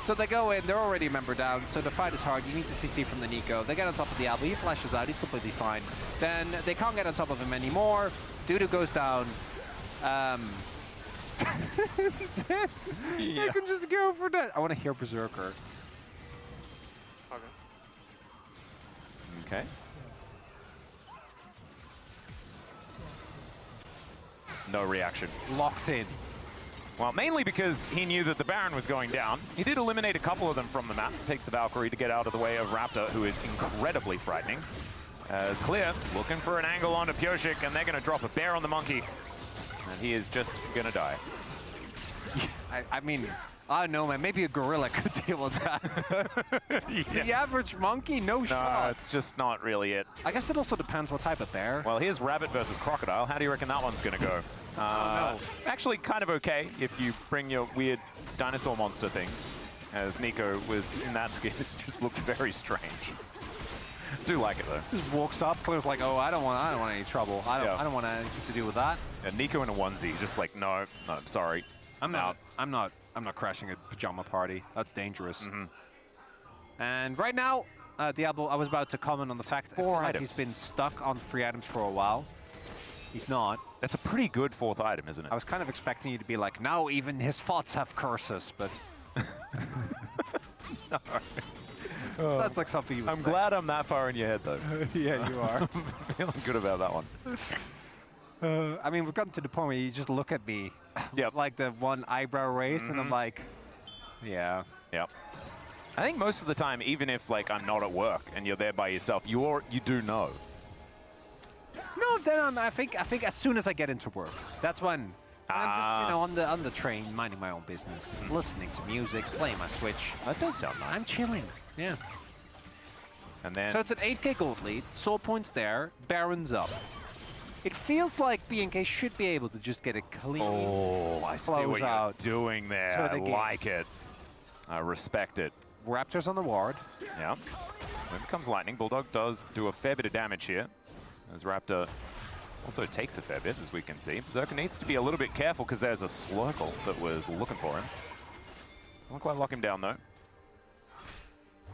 So they go in, they're already a member down, so the fight is hard. You need to CC from the Nico. They get on top of Diablo, he flashes out, he's completely fine. Then they can't get on top of him anymore. Dudu goes down. I can just go for that. I want to hear Berserker. Okay. No reaction. Locked in. Well, mainly because he knew that the Baron was going down. He did eliminate a couple of them from the map. Takes the Valkyrie to get out of the way of Raptor, who is incredibly frightening. As Clear looking for an angle onto Pyoshik, and they're going to drop a bear on the monkey. And he is just going to die. I mean, I don't know, man. Maybe a gorilla could deal with that. Yeah. The average monkey, no shot. No, it's just not really it. I guess it also depends what type of bear. Well, here's Rabbit versus Crocodile. How do you reckon that one's going to go? No. Actually, kind of okay if you bring your weird dinosaur monster thing. As Nico was in that skin, it just looks very strange. Do like it though. Just walks up, Clear's like, oh, I don't want any trouble. I don't want anything to do with that. And Nico in a onesie, just like, no, I'm sorry. I'm not crashing a pajama party. That's dangerous. And right now, Diablo, I was about to comment on the fact that he's been stuck on 3 items for a while. He's not. That's a pretty good 4th item, isn't it? I was kind of expecting you to be like, no, even his thoughts have curses, but... no. That's like something you would I'm say. glad I'm that far in your head, though. Yeah, you are. Feeling good about that one. I mean, we've gotten to the point where you just look at me, like the one eyebrow raise, and I'm like, yeah. Yep. I think most of the time, even if like I'm not at work and you're there by yourself, you do know. No, then I think as soon as I get into work, that's when I'm just on the train, minding my own business, listening to music, playing my Switch. That does sound nice. I'm chilling. Yeah. And then So it's an 8k gold lead, soul points there, Baron's up. It feels like BNK should be able to just get a clean I see what you're out. doing there. So I like it. I respect it. Raptors on the ward. Yeah. Then comes Lightning. Bulldog does do a fair bit of damage here. As Raptor also takes a fair bit, as we can see. Berserker needs to be a little bit careful because there's a Slurkle that was looking for him. Won't quite lock him down, though.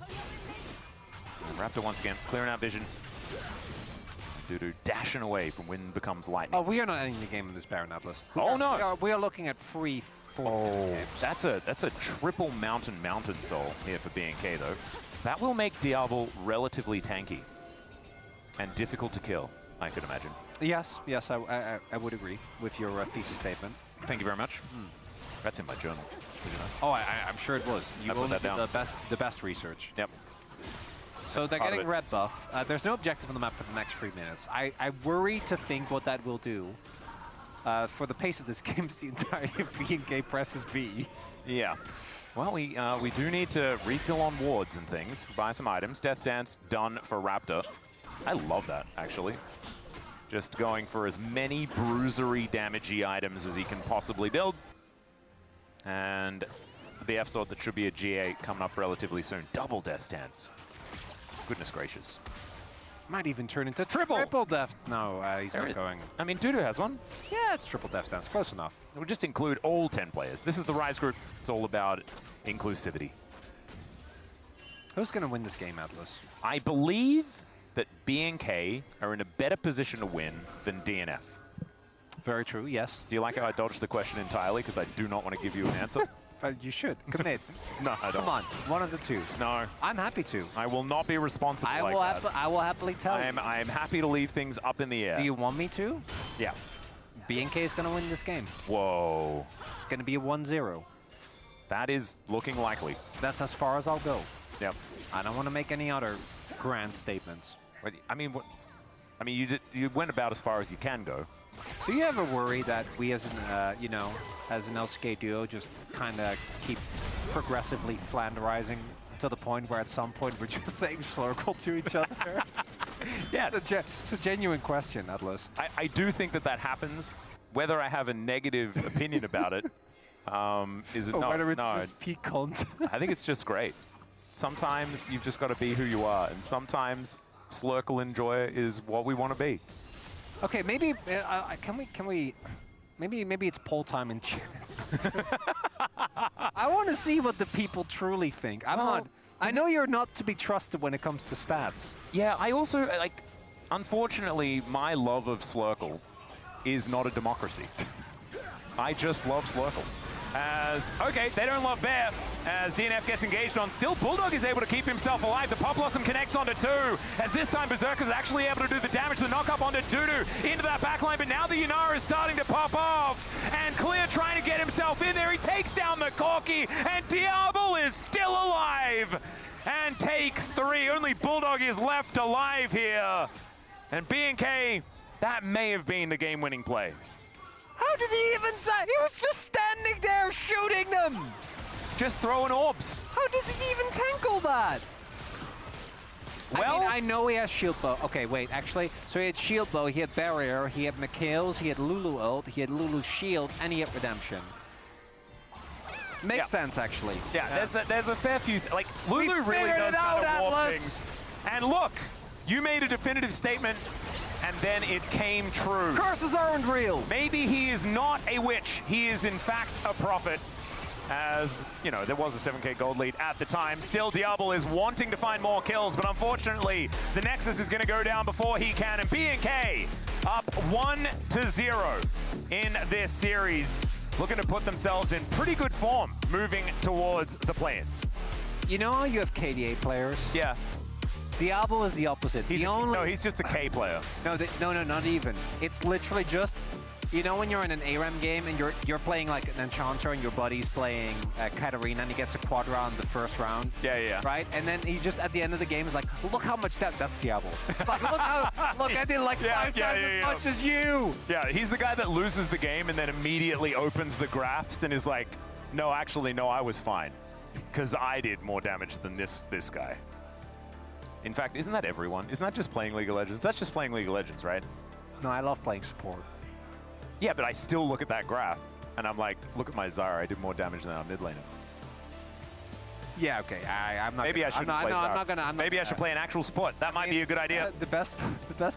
And Raptor once again clearing out vision. Doodoo dashing away from when becomes Lightning. Oh, we are not ending the game in this Baron Atlas. Oh, no. We are looking at 3-4 games. That's a triple mountain soul here for B&K, though. That will make Diablo relatively tanky and difficult to kill, I could imagine. Yes, I would agree with your thesis statement. Thank you very much. That's in my journal. Did you know? Oh, I'm sure it was. You I put that down. The best research. Yep. So they're getting red buff. There's no objective on the map for the next 3 minutes. I worry to think what that will do. For the pace of this game, the entirety of B&K presses B. Yeah. Well, we do need to refill on wards and things, buy some items. Death Dance done for Raptor. I love that, actually. Just going for as many bruisery, damagey items as he can possibly build. And the BF thought that should be a GA coming up relatively soon. Double Death Dance. Goodness gracious. Might even turn into triple death. No, he's not going. I mean, Doodoo has one. Yeah, it's triple death stance. Close enough. It would just include all 10 players. This is the Rise group. It's all about inclusivity. Who's going to win this game, Atlas? I believe that B&K are in a better position to win than DNF. Very true, yes. Do you like how I dodged the question entirely? Because I do not want to give you an answer. You should. Commit. No, I don't. Come on, one of the two. No. I'm happy to. I will not be responsible like that. I will happily tell you. I am happy to leave things up in the air. Do you want me to? Yeah. B&K is going to win this game. Whoa. It's going to be a 1-0. That is looking likely. That's as far as I'll go. Yep. I don't want to make any other grand statements. I mean, you went about as far as you can go. Do you ever worry that we, as an as an LCK duo, just kind of keep progressively flanderizing to the point where at some point we're just saying Slurkle to each other? Yes. It's a genuine question, Atlas. I do think that happens. Whether I have a negative opinion about it is no. Whether it's just piquant. I think it's just great. Sometimes you've just got to be who you are, and sometimes Slurkle Enjoyer is what we want to be. Okay, maybe maybe it's poll time in chat. I want to see what the people truly think. I know you're not to be trusted when it comes to stats. Yeah, I also unfortunately, my love of Slurkle is not a democracy. I just love Slurkle. Okay, they don't love Bear. As DNF gets engaged on, still Bulldog is able to keep himself alive. The Pop Blossom connects onto 2, as this time Berserker's actually able to do the damage, the knock up onto Dudu into that backline, but now the Yunara is starting to pop off, and Clear trying to get himself in there. He takes down the Corki, and Diablo is still alive and takes 3. Only Bulldog is left alive here. And BNK, that may have been the game-winning play. How did he even die? He was just standing there shooting them! Just throwing orbs. How does he even tackle that? Well, I mean, I know he has shield bow. Okay, wait, actually. So he had shield bow, he had barrier, he had Mikhail's, he had Lulu ult, he had Lulu's shield, and he had redemption. Makes sense, actually. Yeah, there's a fair few. Like, Lulu really does kind of warp things. And look, you made a definitive statement, and then it came true. Curses aren't real. Maybe he is not a witch. He is, in fact, a prophet. As, you know, there was a 7k gold lead at the time. Still, Diablo is wanting to find more kills, but unfortunately, the Nexus is going to go down before he can. And BNK up 1-0 in this series, looking to put themselves in pretty good form, moving towards the play-ins. You know how you have KDA players? Yeah. Diablo is the opposite. No, he's just a K player. No, no, not even. It's literally just, you know when you're in an ARAM game and you're playing like an Enchanter and your buddy's playing Katarina and he gets a quadra in the first round? Yeah. Right? And then he just, at the end of the game, is like, look how much that's Diablo. Like, look, I did like 5 times as much as you! Yeah, he's the guy that loses the game and then immediately opens the graphs and is like, no, actually, no, I was fine. Because I did more damage than this guy. In fact, isn't that everyone? Isn't that just playing League of Legends? That's just playing League of Legends, right? No, I love playing support. Yeah, but I still look at that graph, and I'm like, look at my Zarya, I did more damage than our mid laner. Yeah, okay, I'm not. Maybe I shouldn't play Zarya. I'm not gonna. Maybe I should play an actual support. That might be a good idea. The best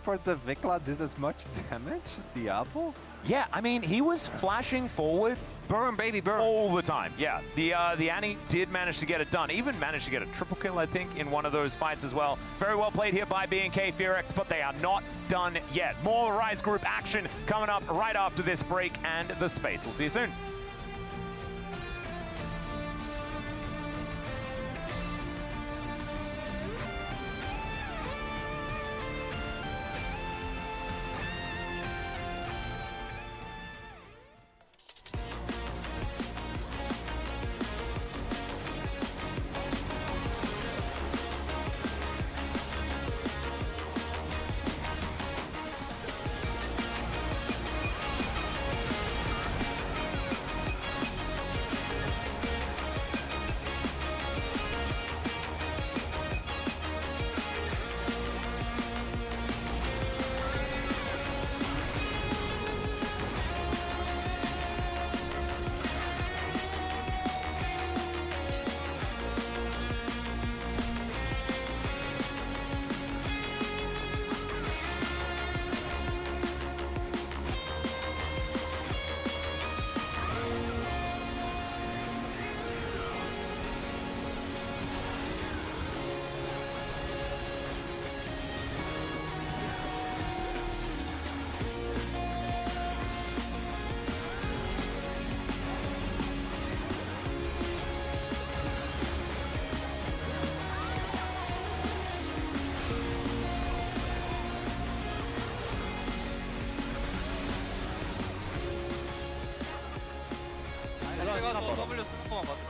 part is that Vikla did as much damage as Diablo. Yeah, I mean, he was flashing forward. Burn, baby, burn. All the time, yeah. The Annie did manage to get it done. Even managed to get a triple kill, I think, in one of those fights as well. Very well played here by BNK Fearx, but they are not done yet. More Rise Group action coming up right after this break and the space. We'll see you soon.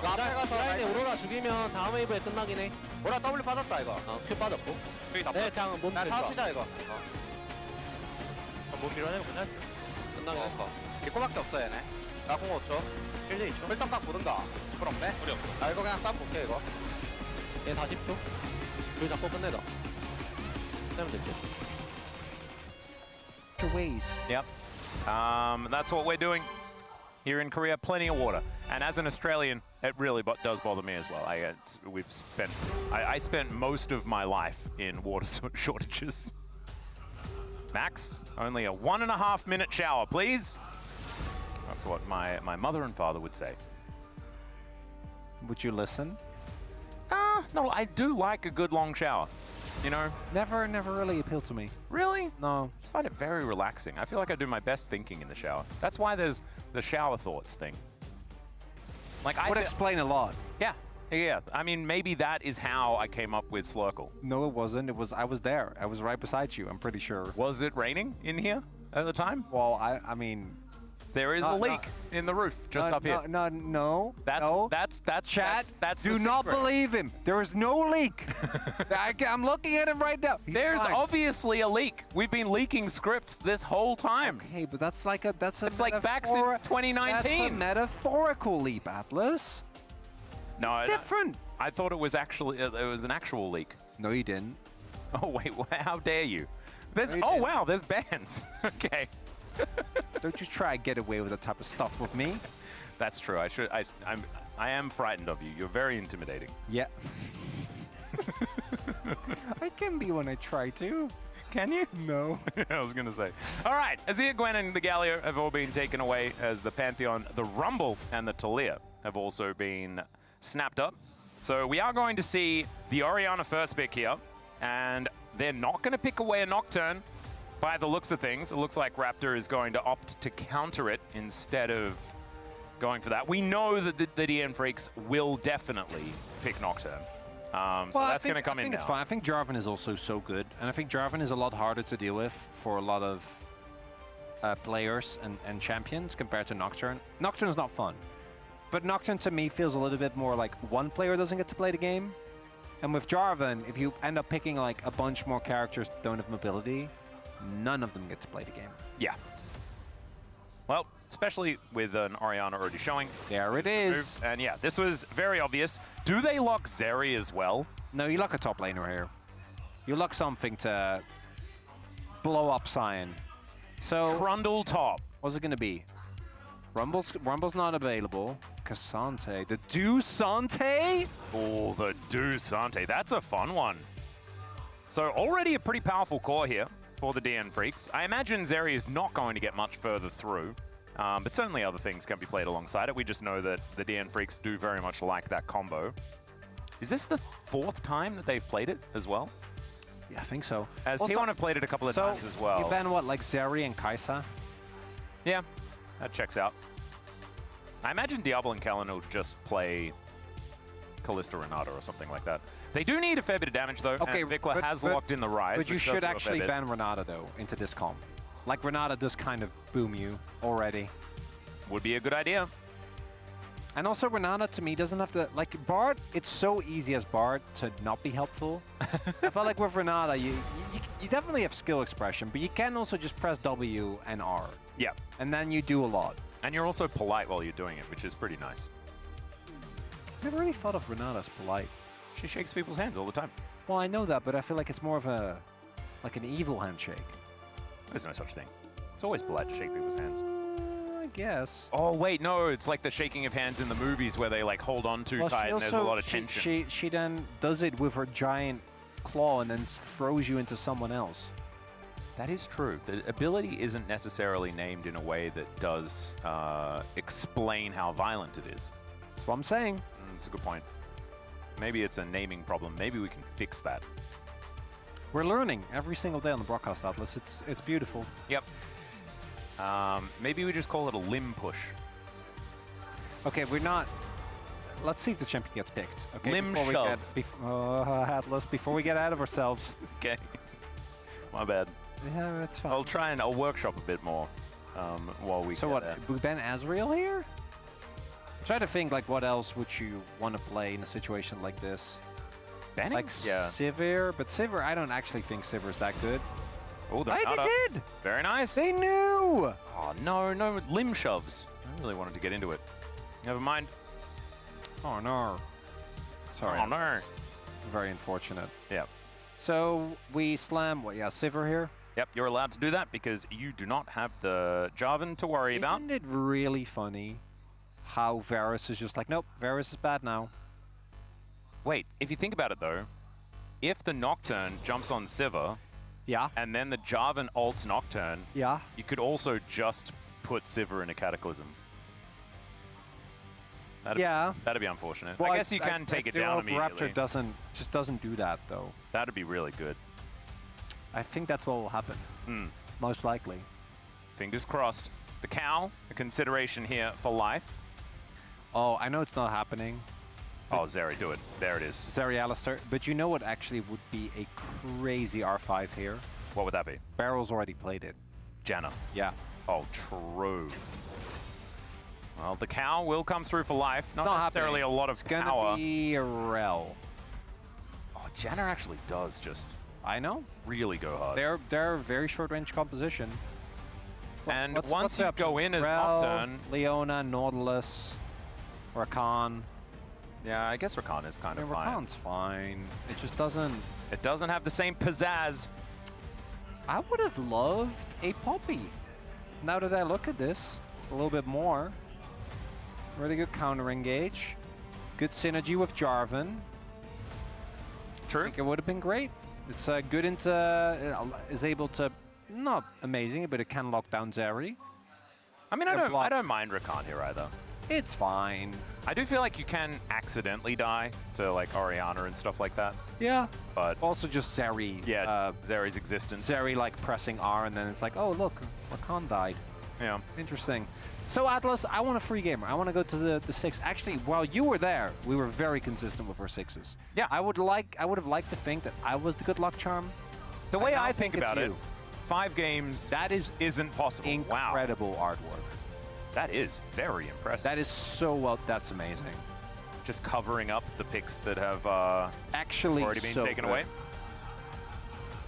앞에 가서 라인에 오로라 죽이면 다음 웨이브에 끝나긴 해. 오로라 W 받았다 이거. 큐 받았고. 네, 그냥 몸 밀자. 다 치자 이거. 몸 밀어내면 끝나긴 했어. 개코밖에 없어 얘네. 나 공 5초. 1대 2초. 일단 딱 보든가. 그럼 빼. 우리 없어. 나 이거 그냥 쌈 볼게 이거. 얘 40초. 둘 잡고 끝내자. 빼면 됐지. To waste. Yep. That's what we're doing here in Korea. Plenty of water, and as an Australian, it really does bother me as well. I spent most of my life in water shortages. Max, only a 1.5 minute shower, please. That's what my mother and father would say. Would you listen? No, I do like a good long shower. You know? Never really appealed to me. Really? No. I just find it very relaxing. I feel like I do my best thinking in the shower. That's why there's the shower thoughts thing. Like Would explain a lot. Yeah. I mean, maybe that is how I came up with Slurkle. No, it wasn't. I was there. I was right beside you, I'm pretty sure. Was it raining in here at the time? Well, I mean... There is a leak in the roof just up here. No. That's Chat, that's do the not secret. believe him. There is no leak. I'm looking at him right now. He's There's fine. obviously a leak. We've been leaking scripts this whole time. Okay, but that's like a It's like back since 2019. That's a metaphorical leap, Atlas. No, It's different. I thought it was actually it was an actual leak. No, you didn't. Oh wait, how dare you? There's No, you oh didn't. wow, there's bands. Okay. Don't you try and get away with that type of stuff with me. That's true. I am frightened of you. You're very intimidating. Yeah. I can be when I try to. Can you? No. I was gonna say. All right, Azir, Gwen, and the Galio have all been taken away as the Pantheon, the Rumble, and the Talia have also been snapped up. So we are going to see the Orianna first pick here, and they're not going to pick away a Nocturne by the looks of things. It looks like Raptor is going to opt to counter it instead of going for that. We know that the DN Freaks will definitely pick Nocturne. So that's going to come in I think now. it's fine. I think Jarvan is also so good, and I think Jarvan is a lot harder to deal with for a lot of players and champions compared to Nocturne. Nocturne is not fun, but Nocturne to me feels a little bit more like one player doesn't get to play the game, and with Jarvan, if you end up picking like a bunch more characters that don't have mobility, none of them get to play the game. Yeah. Well, especially with an Orianna already showing. There it is. And yeah, this was very obvious. Do they lock Zeri as well? No, you lock a top laner here. You lock something to blow up Sion. So Trundle top. what's it gonna be? Rumble's not available. Cassante. The Dusante? Oh, the Dusante. That's a fun one. So already a pretty powerful core here for the DN Freaks. I imagine Zeri is not going to get much further through, but certainly other things can be played alongside it. We just know that the DN Freaks do very much like that combo. Is this the 4th time that they've played it as well? Yeah, I think so. As Also- T1 have played it a couple of times as well. You ban what, like Zeri and Kai'Sa? Yeah, that checks out. I imagine Diablo and Kellen will just play Kalista Renata or something like that. They do need a fair bit of damage though, Okay, and Vikla but- has but- locked in the Rise. But you which does should do a fair actually bit. ban Renata, though, into this comp. Like, Renata does kind of boom you already. Would be a good idea. And also, Renata, to me, doesn't have to... Like, Bard, it's so easy as Bard to not be helpful. I felt like with Renata, you definitely have skill expression, but you can also just press W and R. Yeah, And then you do a lot. and you're also polite while you're doing it, which is pretty nice. Never really thought of Renata as polite. She shakes people's hands all the time. Well, I know that, but I feel like it's more of a... like an evil handshake. There's no such thing. It's always polite to shake people's hands. I guess. Oh wait, no, it's like the shaking of hands in the movies where they like hold on too tight and there's a lot of tension. She then does it with her giant claw and then throws you into someone else. That is true. The ability isn't necessarily named in a way that does explain how violent it is. That's what I'm saying. That's a good point. Maybe it's a naming problem. Maybe we can fix that. We're learning every single day on the broadcast, Atlas. It's beautiful. Yep. Maybe we just call it a limb push. Okay, we're not... Let's see if the champion gets picked. Okay, Limb before shove. We get, Atlas, before we get out of ourselves. Okay. My bad. Yeah, that's fine. I'll workshop a bit more while we So get what, there. we ban Azrael here? Try to think, like, what else would you want to play in a situation like this? Banning? Like Sivir, but Sivir, I don't actually think Sivir's that good. Oh, Hey, they did! Very nice. They knew! Oh, no limb shoves. I really wanted to get into it. Never mind. Oh, no. Sorry. Oh, no. Very unfortunate. Yeah. So, we slam, what, yeah, Sivir here? Yep, you're allowed to do that because you do not have the Jarvan to worry about. Isn't it really funny how Varus is just like, nope, Varus is bad now. Wait, if you think about it though, if the Nocturne jumps on Sivir Yeah, and then the Jarvan ults Nocturne, yeah. you could also just put Sivir in a Cataclysm. That'd be unfortunate. Well, I guess you can take it down immediately. Raptor doesn't do that, though. That'd be really good. I think that's what will happen. Hmm. Most likely. Fingers crossed. The cow, a consideration here for life. Oh, I know it's not happening. Oh, Zeri, do it. There it is. Zeri Alistair. But you know what actually would be a crazy R5 here? What would that be? Barrel's already played it. Janna. Yeah. Oh, true. Well, the cow will come through for life. Not necessarily happening. a lot of it's power. It's gonna be a rel. Oh, Janna actually does just I know. really go hard. They're a very short-range composition. And what's once the you go options? in as Rel, Nocturne... Leona, Nautilus, Rakan. Yeah, I guess Rakan is kind of fine. Rakan's fine. It just doesn't... It doesn't have the same pizzazz. I would have loved a Poppy. Now that I look at this a little bit more. Really good counter engage. Good synergy with Jarvan. True. I think it would have been great. It's good into... is able to... Not amazing, but it can lock down Zeri. I mean, I don't mind Rakan here either. It's fine. I do feel like you can accidentally die to like Orianna and stuff like that. Yeah. But Also just Zeri. yeah, Zeri's existence. Zeri like pressing R and then it's like, oh look, Rakan died. Yeah. Interesting. So Atlas, I want a free gamer. I want to go to the 6. Actually, while you were there, we were very consistent with our 6s. Yeah. I would have liked to think that I was the good luck charm. The way now I think about it, you. 5 games That is isn't possible. incredible Wow. artwork. That is very impressive. That is so well. That's amazing. Just covering up the picks that have Actually, already been so taken good. away.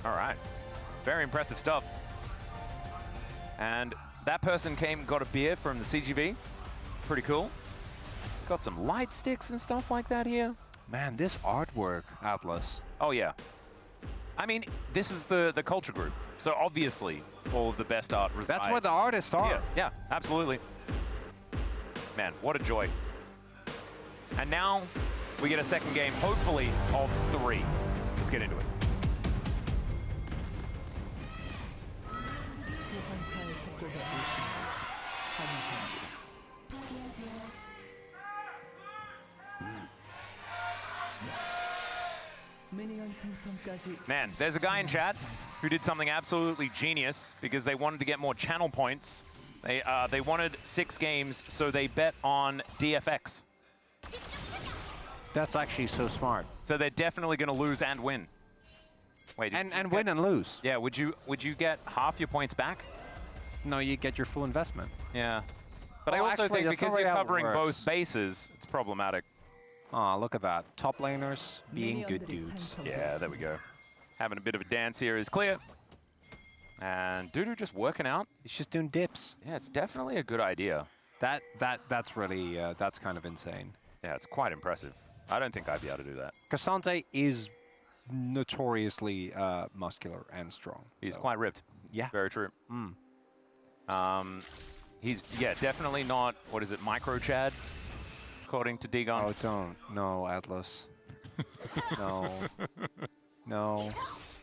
All right. Very impressive stuff. And that person got a beer from the CGV. Pretty cool. Got some light sticks and stuff like that here. Man, this artwork, Atlas. Oh, yeah. I mean, this is the culture group. So obviously, all of the best art resides. That's where the artists are. Yeah, absolutely. Man, what a joy. And now we get a second game, hopefully, of 3. Let's get into it. Man, there's a guy in chat who did something absolutely genius because they wanted to get more channel points. They wanted 6 games, so they bet on DFX. That's actually so smart. So they're definitely going to lose and win. Wait, And win and lose. Yeah, would you get half your points back? No, you get your full investment. Yeah. But I Oh, also actually, think that's because not you're really how it covering works. both bases, it's problematic. Aw, look at that. Top laners being good dudes. Yeah, there we go. Having a bit of a dance here is clear. And Dudu just working out. He's just doing dips. Yeah, it's definitely a good idea. That's really that's kind of insane. Yeah, it's quite impressive. I don't think I'd be able to do that. Cassante is notoriously muscular and strong. He's so. quite ripped. Yeah. Very true. He's, yeah, definitely not, what is it, micro Chad, according to Digon. Oh, don't. No, Atlas. No. No.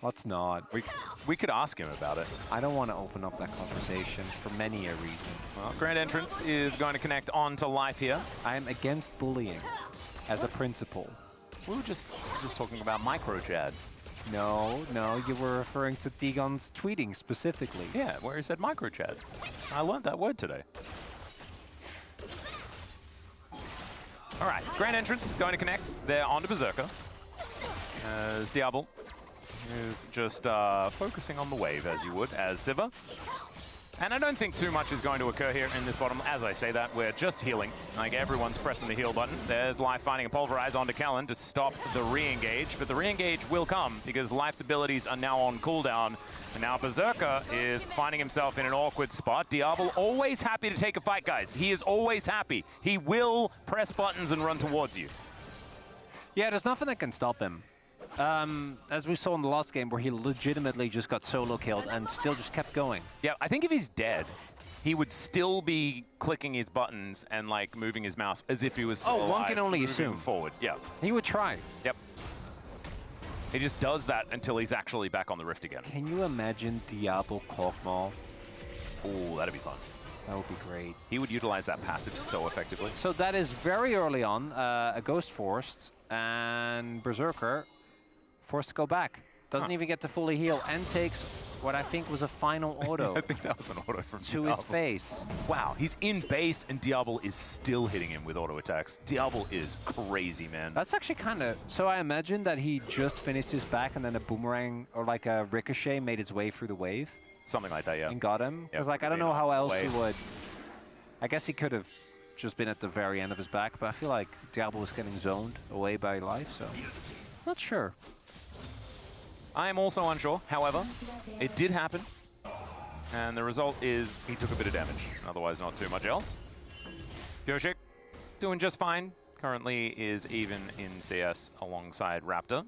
Let's not. We could ask him about it. I don't want to open up that conversation for many a reason. Well, Grand Entrance is going to connect on to life here. I am against bullying as a principle. We were just talking about micro Chad. No, you were referring to Digon's tweeting specifically. Yeah, where he said micro Chad. I learned that word today. All right, Grand Entrance going to connect. They're on to Berserker. As Diablo is just focusing on the wave, as you would, as Siva. And I don't think too much is going to occur here in this bottom. As I say that, we're just healing. Like, everyone's pressing the heal button. There's Life finding a Pulverize onto Kellen to stop the re-engage. But the re-engage will come because Life's abilities are now on cooldown. And now Berserker is finding himself in an awkward spot. Diablo always happy to take a fight, guys. He is always happy. He will press buttons and run towards you. Yeah, there's nothing that can stop him. As we saw in the last game where he legitimately just got solo killed and still just kept going. Yeah, I think if he's dead, he would still be clicking his buttons and like moving his mouse as if he was still alive, one can only moving assume. forward. Yeah. He would try. Yep. He just does that until he's actually back on the rift again. Can you imagine Diablo Korkmall? Oh, that'd be fun. That would be great. He would utilize that passive so effectively. So that is very early on, a Ghost Force and Berserker forced to go back. Doesn't even get to fully heal and takes what I think was a final auto I think that was an auto from to Diablo. his face. Wow, he's in base and Diablo is still hitting him with auto attacks. Diablo is crazy, man. That's actually kind of... So I imagine that he just finished his back and then a boomerang or like a ricochet made its way through the wave Something like that, yeah. and got him. Because Yeah, like, I don't being know how on the else he wave. would... I guess he could have just been at the very end of his back, but I feel like Diablo was getting zoned away by life, so... Not sure. I am also unsure. However, it did happen. And the result is he took a bit of damage. Otherwise, not too much else. Pioshik doing just fine. Currently is even in CS alongside Raptor,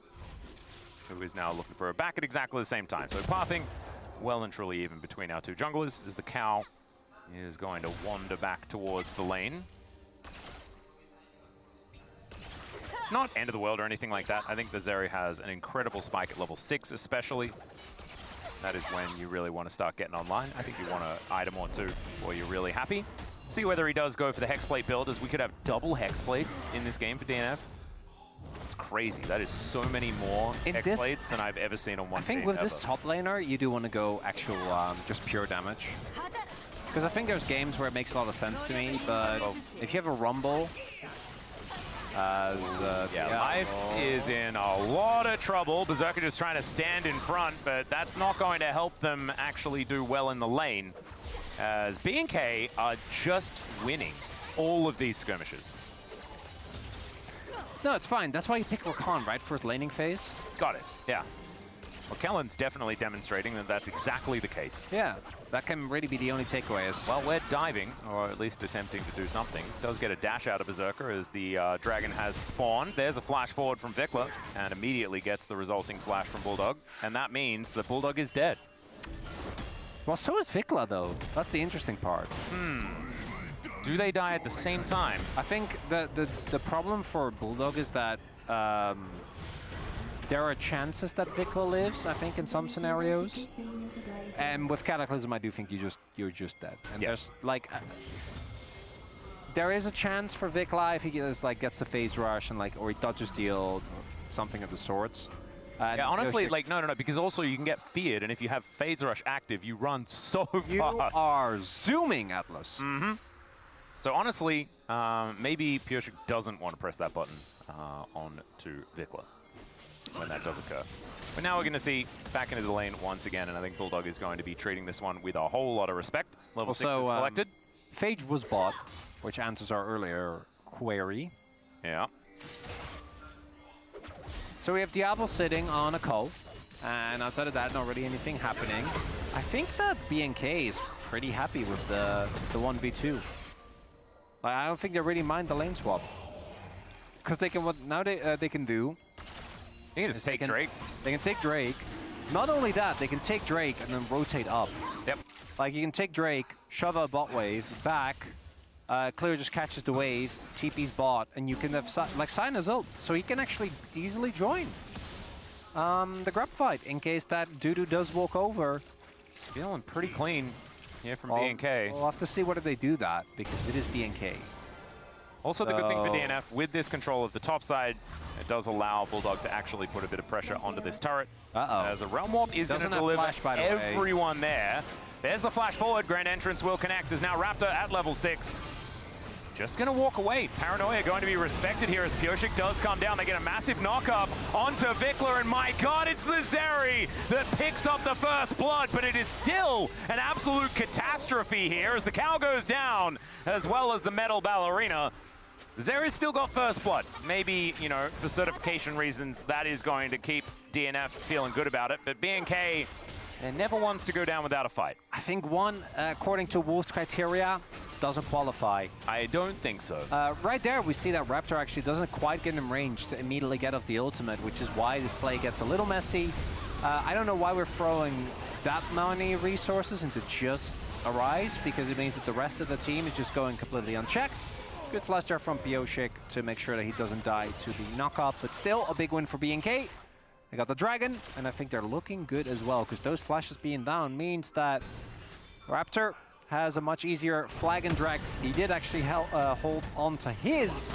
who is now looking for a back at exactly the same time. So pathing well and truly even between our two junglers as the cow is going to wander back towards the lane. It's not end of the world or anything like that. I think the Zeri has an incredible spike at level 6 especially. That is when you really want to start getting online. I think you want an item or two before you're really happy. See whether he does go for the Hexplate build, as we could have double Hexplates in this game for DNF. It's crazy. That is so many more Hexplates than I've ever seen on one team. I think with this top laner, you do want to go actual, just pure damage. Because I think there's games where it makes a lot of sense to me, but if you have a Rumble, Life is in a lot of trouble. Berserker just trying to stand in front, but that's not going to help them actually do well in the lane, as B&K are just winning all of these skirmishes. No, it's fine. That's why you pick Rakan, right, for his laning phase? Got it, yeah. Well, Kellen's definitely demonstrating that that's exactly the case. Yeah, that can really be the only takeaway. Is Well, we're diving, or at least attempting to do something. Does get a dash out of Berserker as the dragon has spawned. There's a flash forward from Vikla, and immediately gets the resulting flash from Bulldog. And that means that Bulldog is dead. Well, so is Vikla, though. That's the interesting part. Do they die at the same time? I think the problem for Bulldog is that there are chances that Vikla lives, I think, in some scenarios. And with Cataclysm, I do think you're just dead. And there's like there is a chance for Vikla if he gets the phase rush and or he dodges deal or something of the sorts. Yeah, honestly, no, because also you can get feared, and if you have phase rush active, you run so fast. You are zooming, Atlas. So honestly, maybe Pioshik doesn't want to press that button on to Vikla when that does occur. But now we're going to see back into the lane once again, and I think Bulldog is going to be treating this one with a whole lot of respect. Level 6 is collected. Phage was bought, which answers our earlier query. Yeah. So we have Diablo sitting on a Cove, and outside of that, not really anything happening. I think that B&K is pretty happy with the 1v2. I don't think they really mind the lane swap. Because they can, they can do... They can just take Drake. They can take Drake. Not only that, they can take Drake and then rotate up. Yep. Like, you can take Drake, shove a bot wave, back, Clear just catches the wave, TP's bot, and you can have, sign his ult, so he can actually easily join the grab fight in case that Dudu does walk over. It's feeling pretty clean here from B&K. We'll have to see whether they do that, because it is B&K. Also, the good thing for DNF, with this control of the top side, it does allow Bulldog to actually put a bit of pressure onto this turret. As a Realm Warp is going to deliver everyone there. There's the flash forward. Grand Entrance will connect as now Raptor at level 6. Just going to walk away. Paranoia going to be respected here as Pioshik does come down. They get a massive knock-up onto Vikla, and my God, it's the Zeri that picks up the first blood, but it is still an absolute catastrophe here as the cow goes down, as well as the metal ballerina. Zeri's still got first blood. Maybe, you know, for certification reasons, that is going to keep DNF feeling good about it, but B&K never wants to go down without a fight. I think one, according to Wolf's criteria, doesn't qualify. I don't think so. Right there, we see that Raptor actually doesn't quite get in range to immediately get off the ultimate, which is why this play gets a little messy. I don't know why we're throwing that many resources into just a Rise, because it means that the rest of the team is just going completely unchecked. Good flash there from Pioshik to make sure that he doesn't die to the knockoff, but still a big win for B&K. They got the Dragon, and I think they're looking good as well, because those flashes being down means that Raptor has a much easier flag and drag. He did actually hold on to his,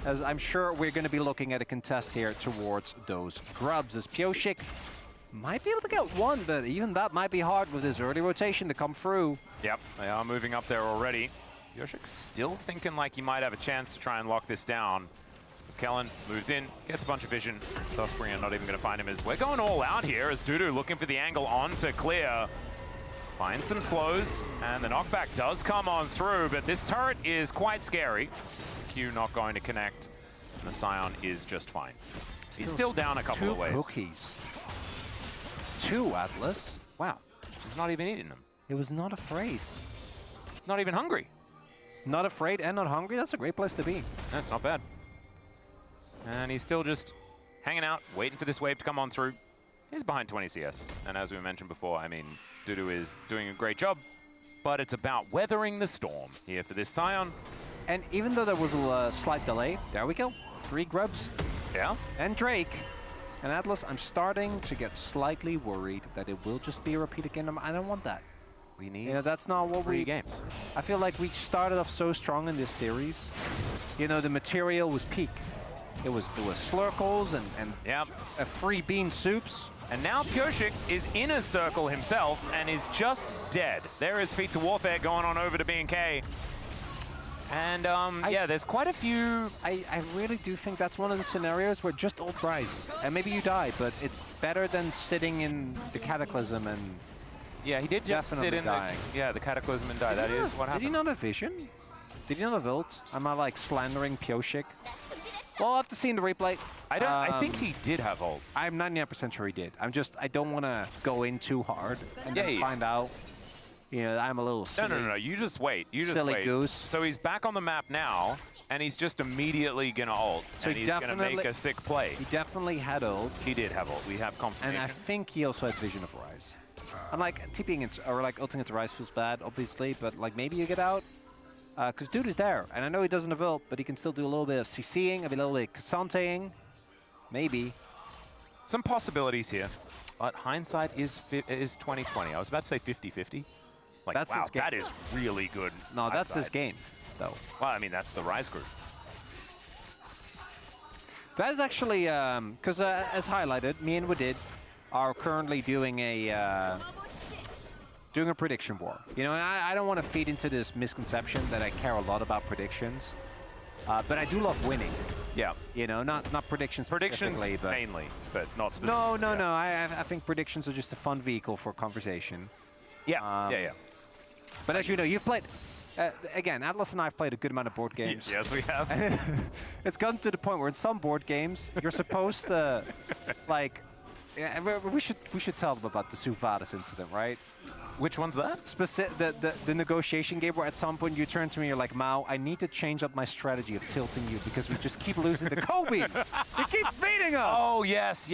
as I'm sure we're going to be looking at a contest here towards those grubs, as Pioshik might be able to get one, but even that might be hard with his early rotation to come through. Yep, they are moving up there already. Yoshik's still thinking like he might have a chance to try and lock this down. As Kellen moves in, gets a bunch of vision. Dustbringer not even going to find him as we're going all out here as Dudu looking for the angle on to clear. Finds some slows, and the knockback does come on through, but this turret is quite scary. Q not going to connect, and the Scion is just fine. He's still down a couple of waves. 2 cookies. 2 Atlas. Wow, he's not even eating them. He was not afraid. Not even hungry. Not afraid and not hungry? That's a great place to be. That's not bad. And he's still just hanging out, waiting for this wave to come on through. He's behind 20 CS. And as we mentioned before, I mean, Dudu is doing a great job, but it's about weathering the storm here for this Scion. And even though there was a slight delay, there we go. 3 grubs. Yeah. And Drake. And Atlas, I'm starting to get slightly worried that it will just be a repeat again. I don't want that. We need that's not what 3 games. I feel like we started off so strong in this series. You know, the material was peak. It was slurkles and Yep. a free bean soups. And now Pyoshik is in a circle himself and is just dead. There is Pizza Warfare going on over to B&K. And yeah, there's quite a few. I really do think that's one of the scenarios where just ult rise. And maybe you die, but it's better than sitting in the Cataclysm and Yeah, he did just sit in dying. the Cataclysm and die. That is what happened. Did he not have vision? Did he not have ult? Am I like slandering Pyoshik? Well, I'll have to see in the replay. I think he did have ult. I'm 99% sure he did. I don't want to go in too hard and then find out. You know, I'm a little silly. No. You just wait. You just silly wait. goose. So he's back on the map now, and he's just immediately gonna ult. So and he's gonna make a sick play. He definitely had ult. He did have ult. We have confirmation. And I think he also had vision of Rise. I'm like TPing it or like ulting into Rise feels bad, obviously, but like maybe you get out. Because dude is there, and I know he doesn't have ult, but he can still do a little bit of CCing, a little bit of Kasanteing. Maybe. Some possibilities here, but hindsight is 20/20. I was about to say 50/50. Like, That's wow, his game. that is really good. No, that's hindsight. his game, though. Well, I mean, that's the Rise group. That is actually, because as highlighted, me and Wadid are currently doing a prediction war. You know, and I don't want to feed into this misconception that I care a lot about predictions, but I do love winning. Yeah. You know, not predictions Predictions specifically, but mainly, but not specifically. No. I think predictions are just a fun vehicle for conversation. Yeah, yeah. But as you know, you've played, again, Atlas and I have played a good amount of board games. Yes, we have. It's gotten to the point where in some board games, you're supposed to, like, we should tell them about the Suvadis incident, right? Which one's that? The negotiation game where at some point you turn to me and you're like, Mao, I need to change up my strategy of tilting you because we just keep losing to Kobe. He keeps beating us. Oh, yes.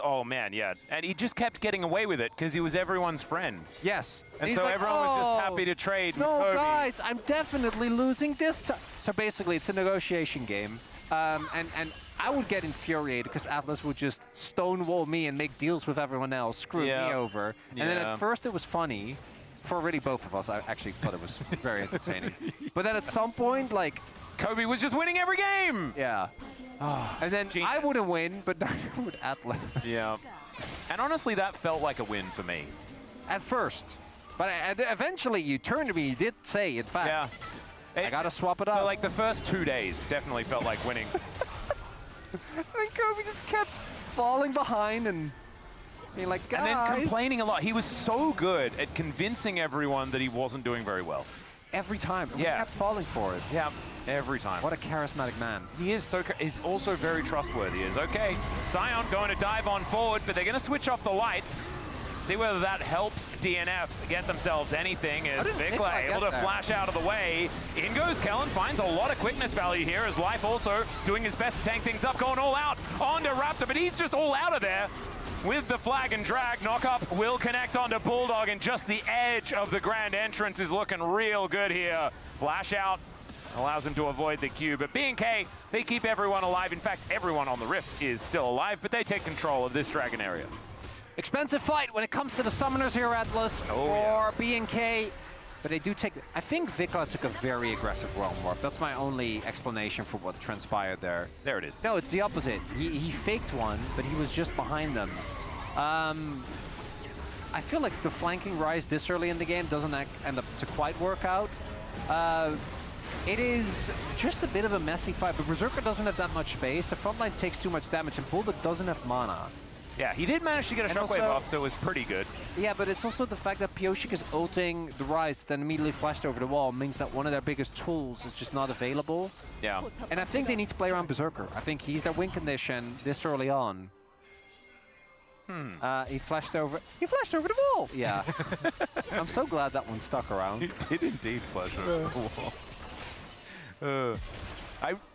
Oh, man, yeah. And he just kept getting away with it because he was everyone's friend. Yes. And he's so like, everyone was just happy to trade with Kobe. No, guys, I'm definitely losing this time. So basically, it's a negotiation game. And I would get infuriated because Atlas would just stonewall me and make deals with everyone else, screw me over. And then at first it was funny for really both of us. I actually thought it was very entertaining. But then at some point, like, Kobe was just winning every game. Yeah. And then Genius. I wouldn't win, but neither would Atlas. Yeah. And honestly, that felt like a win for me. At first. But eventually you turned to me, you did say, in fact. Yeah. I gotta swap it up. So like the first 2 days definitely felt like winning. And Kobe just kept falling behind and being like, guys. And then complaining a lot. He was so good at convincing everyone that he wasn't doing very well. Every time. And Yeah. we kept falling for it. Yeah, every time. What a charismatic man. He is he's also very trustworthy. Is okay. Scion going to dive on forward, but they're going to switch off the lights. See whether that helps DNF get themselves anything as Vikla able to flash out of the way. In goes Kellen, finds a lot of quickness value here as Life also doing his best to tank things up, going all out onto Raptor, but he's just all out of there with the flag and drag. Knockup will connect onto Bulldog, and just the edge of the grand entrance is looking real good here. Flash out allows him to avoid the Q, but B&K, they keep everyone alive. In fact, everyone on the Rift is still alive, but they take control of this Dragon area. Expensive fight when it comes to the summoners here, Atlas, for B&K. But they do take... I think Vikla took a very aggressive realm warp. That's my only explanation for what transpired there. There it is. No, it's the opposite. He faked one, but he was just behind them. I feel like the flanking Ryze this early in the game doesn't end up to quite work out. It is just a bit of a messy fight, but Berserker doesn't have that much space. The front line takes too much damage, and Bulldog doesn't have mana. Yeah, he did manage to get a shockwave also, off that was pretty good. Yeah, but it's also the fact that Pioshik is ulting the Ryze, then immediately flashed over the wall, means that one of their biggest tools is just not available. Yeah. And I think they need to play around Berserker. I think he's their win condition this early on. He flashed over the wall! Yeah. I'm so glad that one stuck around. He did indeed flash over the wall.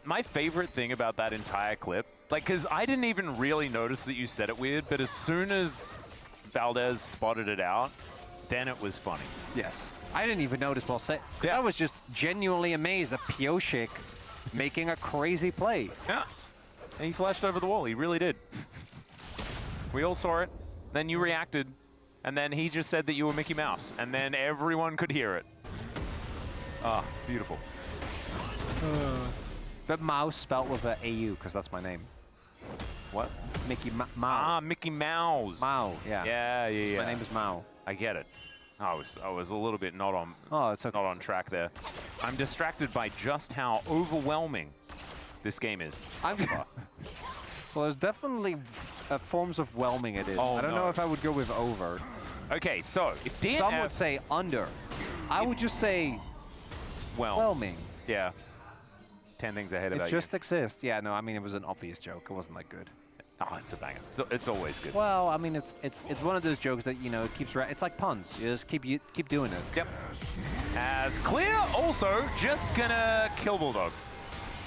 My favorite thing about that entire clip, like, because I didn't even really notice that you said it weird, but as soon as Valdez spotted it out, then it was funny. Yes. I didn't even notice while saying. Yeah. I was just genuinely amazed at Pioshik making a crazy play. Yeah. And he flashed over the wall. He really did. We all saw it. Then you reacted. And then he just said that you were Mickey Mouse. And then everyone could hear it. Ah, beautiful. The mouse spelled with an AU, because that's my name. What? Mickey Mao. Ah, Mickey Mouse. Mao, yeah. Yeah. My name is Mao. I get it. I was a little bit not It's okay. not on track there. I'm distracted by just how overwhelming this game is. Well, there's definitely forms of whelming it is. Oh, I don't know if I would go with over. Okay, so if DNF... Some would say under. I would just say whelming. Yeah. 10 things ahead of It that. just exists. Yeah, no, I mean, it was an obvious joke. It wasn't that good. Oh, it's a banger. It's always good. Well, I mean, it's one of those jokes that, you know, it keeps... It's like puns. You just keep doing it. Yep. As Clear also just gonna kill Bulldog.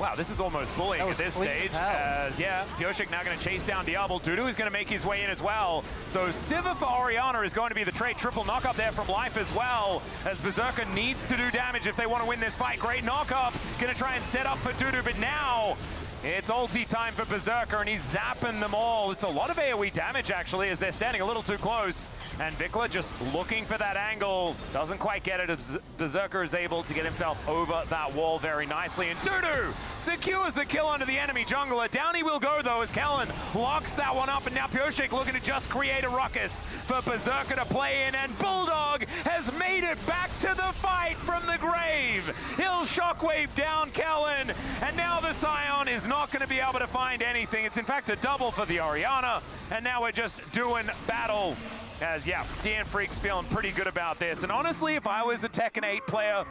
Wow, this is almost bullying at this stage. As, yeah, Pioshik now going to chase down Diablo. Dudu is going to make his way in as well. So Siva for Orianna is going to be the trade. Triple knock up there from Life as well, as Berserker needs to do damage if they want to win this fight. Great knock up. Going to try and set up for Dudu, but now it's ulti time for Berserker, and he's zapping them all. It's a lot of AoE damage, actually, as they're standing a little too close. And Vikla just looking for that angle. Doesn't quite get it. As Berserker is able to get himself over that wall very nicely. And Dudu secures the kill onto the enemy jungler. Down he will go, though, as Kellen locks that one up. And now Pioshik looking to just create a ruckus for Berserker to play in. And Bulldog has made it back to the fight from the grave. He'll shockwave down Kellen. And now the Scion is not going to be able to find anything. It's in fact a double for the Orianna, and now we're just doing battle. As yeah, DN Freak's feeling pretty good about this. And honestly, if I was a Tekken 8 player,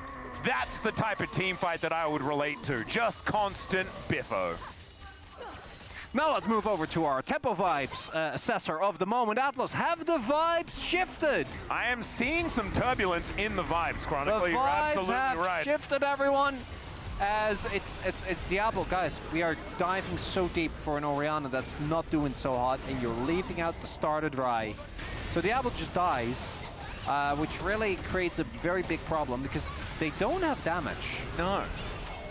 that's the type of team fight that I would relate to. Just constant biffo. Now let's move over to our tempo vibes assessor of the moment. Atlas, have the vibes shifted? I am seeing some turbulence in the vibes, Chronicle. The You're vibes absolutely have right. shifted, everyone. As it's Diablo, guys. We are diving so deep for an Orianna that's not doing so hot, and you're leaving out the starter dry. So Diablo just dies, which really creates a very big problem because they don't have damage. No.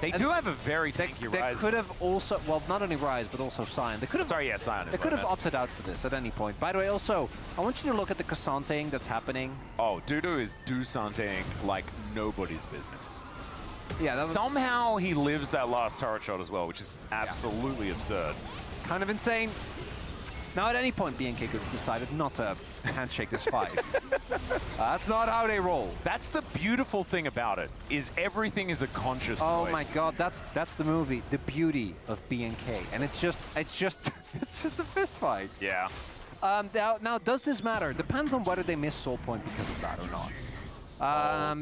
They do have a very tanky They Rise. could have also, well, not only Rise, but also Sion. They could have. Sorry, yeah, Sion. They could have opted out for this at any point. By the way, also, I want you to look at the Casanteing that's happening. Oh, Dudu is do-santeing like nobody's business. Yeah, that was Somehow he lives that last turret shot as well, which is absolutely absurd. kind of insane. Now, at any point, BNK could have decided not to handshake this fight. That's not how they roll. That's the beautiful thing about it, is everything is a conscious Oh choice. my God, that's the movie, the beauty of BNK, and it's just a fist fight. Yeah. Now, does this matter? Depends on whether they miss Soul Point because of that or not.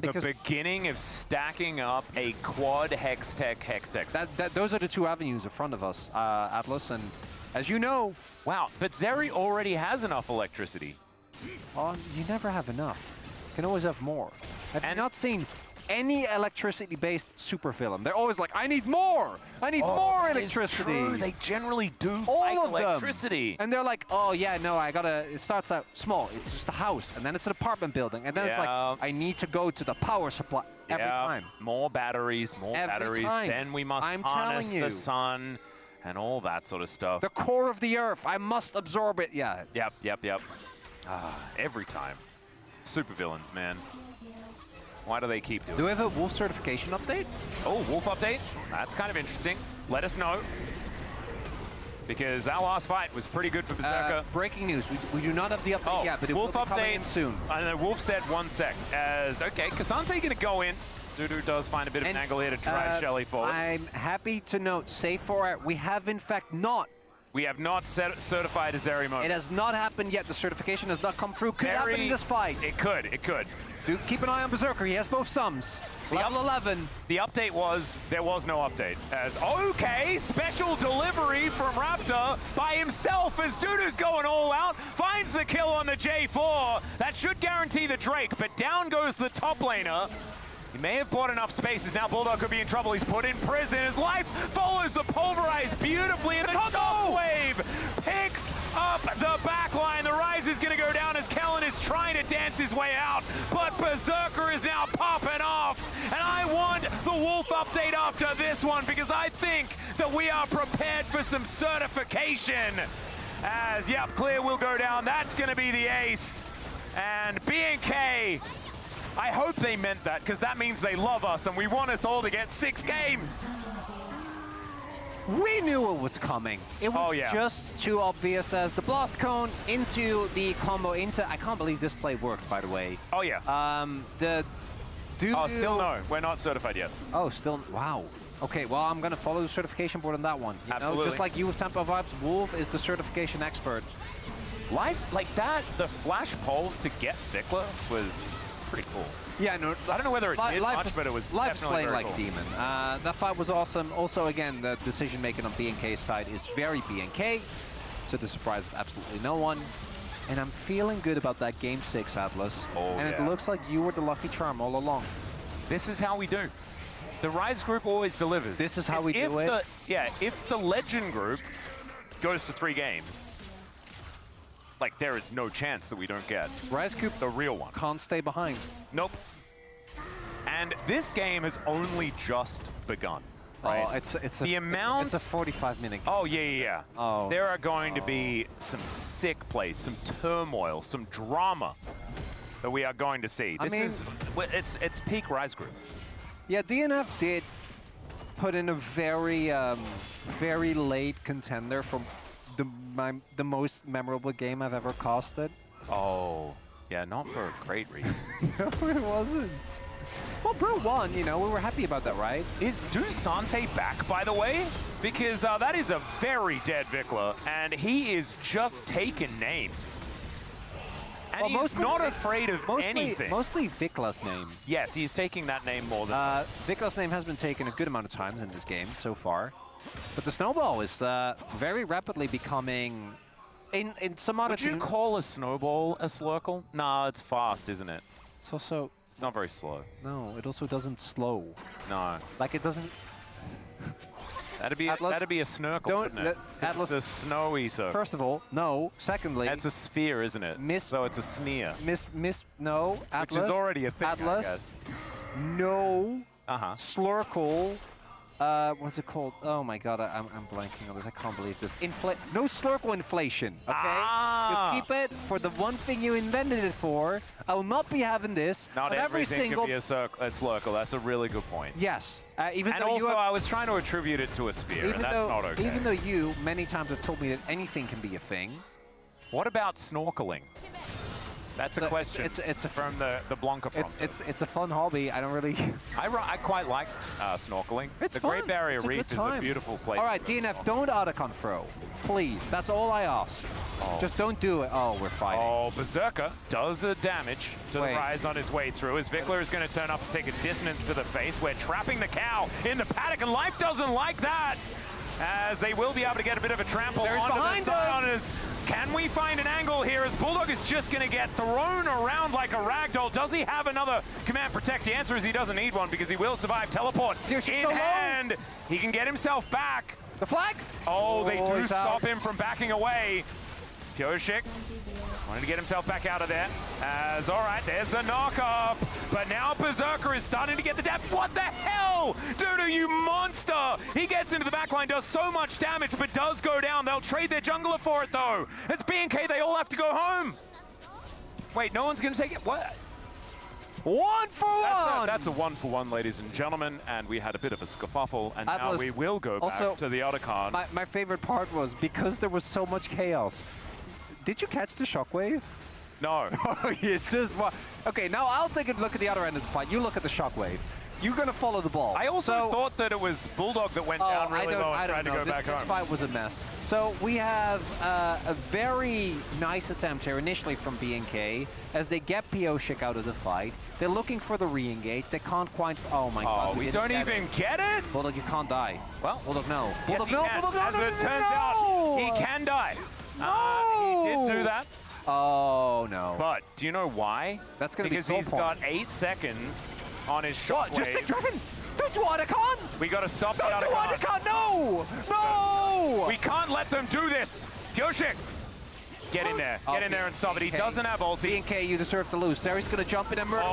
Because the beginning of stacking up a quad Hextech. those are the two avenues in front of us, Atlas, and as you know, Wow, but Zeri already has enough electricity. you never have enough. You can always have more. Have you not seen any electricity-based super film? They're always like, I need more! I need more electricity! It's true. They generally do All like of electricity. them. And they're like, oh yeah, no, it starts out small. It's just a house, and then it's an apartment building, and then it's like, I need to go to the power supply every time. More batteries, Every time. Then we must I'm harness telling the you. sun and all that sort of stuff. The core of the earth, I must absorb it. Yeah. Yep. Every time. Supervillains, man. Why do they keep doing it? Do we have a wolf certification update? Oh, wolf update? That's kind of interesting. Let us know. because that last fight was pretty good for Berserker. Breaking news, we do not have the update yet, but it will be coming in soon. And then Wolf said 1 sec. As, okay, K'Sante gonna go in. Dudu does find a bit of an angle here to drive Shelly forward. I'm happy to note, save for it, we have in fact not. We have not certified a Zeri mode. It has not happened yet. The certification has not come through. Could happen in this fight. It could. Do keep an eye on Berserker. He has both sums. Level 11. The update was, there was no update. As, okay, special delivery from Raptor by himself as Dudu's going all out, finds the kill on the J4. That should guarantee the Drake, but down goes the top laner. He may have bought enough spaces. Now Bulldog could be in trouble. He's put in prison. His life follows the Pulverize beautifully, and the Shockwave picks up the back line. The Rise is going to go down as Kellen is trying to dance his way out, but Berserker is now popping off. And I want the Wolf update after this one, because I think that we are prepared for some certification. As, yep, Clear will go down. That's going to be the ace. And BNK, I hope they meant that, because that means they love us and we want us all to get 6 games. We knew it was coming. It was just too obvious as the Blast Cone into the combo into... I can't believe this play worked, by the way. Oh, yeah. Still no. We're not certified yet. Oh, still... Wow. Okay, well, I'm going to follow the certification board on that one. You know, just like you with Tempo Vibes, Wolf is the certification expert. Life like that, the flash poll to get Vikla was pretty cool. Yeah, no, I don't know whether it did much, but it was definitely playing very like cool. Demon. That fight was awesome. Also, again, the decision-making on BNK's side is very BNK, to the surprise of absolutely no one. And I'm feeling good about that Game 6, Atlas. And it looks like you were the lucky charm all along. This is how we do. The Rise group always delivers. This is how we do it? If the Legend group goes to 3 games, like, there is no chance that we don't get Rise group, the real one. Can't stay behind. Nope. And this game has only just begun. Right? Oh, it's a 45-minute game. Oh, yeah. Oh. There are going to be some sick plays, some turmoil, some drama that we are going to see. It's peak Rise group. Yeah, DNF did put in a very, very late contender from the most memorable game I've ever casted. Oh, yeah, not for a great reason. No, it wasn't. Well, Bro won, you know, we were happy about that, right? Is Dusante back, by the way? Because that is a very dead Vikla, and he is just taking names. And he's not afraid of anything. Mostly Vikla's name. Yes, he's taking that name more than... Vikla's name has been taken a good amount of times in this game so far. But the snowball is very rapidly becoming... In some other... Would you call a snowball a slurkle? Nah, it's fast, isn't it? It's also... It's not very slow. No, it also doesn't slow. No. Like, it doesn't... That'd be a snurkle, wouldn't it? Atlas, it's a snowy circle. First of all, no. Secondly... It's a sphere, isn't it? So it's a sneer. No, Atlas. Which is already a thing, Atlas, I guess. No. Slurkle. What's it called? Oh my god, I'm blanking on this. I can't believe this. No slurkle inflation, okay? You keep it for the one thing you invented it for. I will not be having this. Not everything can be a slurkle. That's a really good point. Yes. And also, I was trying to attribute it to a sphere, and that's not okay. Even though you, many times, have told me that anything can be a thing. What about snorkeling? That's a question. It's from the Blanca prompt. It's a fun hobby. I don't really. I quite liked snorkeling. It's the fun. Great Barrier Reef is a beautiful place. All right, DNF, don't Otacon throw, please. That's all I ask. Just don't do it. Oh, we're fighting. Oh, Berserker does a damage to the Rise on his way through. As Vikla is going to turn up and take a dissonance to the face. We're trapping the cow in the paddock, and Life doesn't like that. As they will be able to get a bit of a trample onto the side. Can we find an angle here as Bulldog is just going to get thrown around like a ragdoll? Does he have another command protect? The answer is he doesn't need one because he will survive teleport in hand. He can get himself back. The flag? Oh, they do stop him from backing away. Pyoshik wanted to get himself back out of there. As, all right, there's the knock-up. But now Berserker is starting to get the depth. What the hell? Dudu, you monster! He gets into the backline, does so much damage, but does go down. They'll trade their jungler for it, though. It's BNK, they all have to go home. Wait, no one's going to take it? What? 1 for 1! That's a 1-for-1, ladies and gentlemen, and we had a bit of a skerfuffle, and now Atlas, we will go back to the Otacon. My favorite part was, because there was so much chaos, did you catch the shockwave? No. It's just... Okay, now I'll take a look at the other end of the fight. You look at the shockwave. You're going to follow the ball. I also thought that it was Bulldog that went down really low and tried to go back home. This fight was a mess. So we have a very nice attempt here initially from BNK as they get Pioshik out of the fight. They're looking for the re-engage. They can't quite... Oh my god. We don't even get it? Bulldog, you can't die. Well, Bulldog, no. Yes, Bulldog, he no. can. Bulldog, no. As it turns out, he can die. No! He did do that. Oh, no. But do you know why? That's going to be because he's got 8 seconds on his shockwave. Just take Dragon! Don't do Otacon! We got to stop the Don't do Otacon. Otacon! No! No! We can't let them do this. Pioshik, get in there. Get in there and stop it. He doesn't have ulti. BNK, you deserve to lose. Sari's going to jump in and murder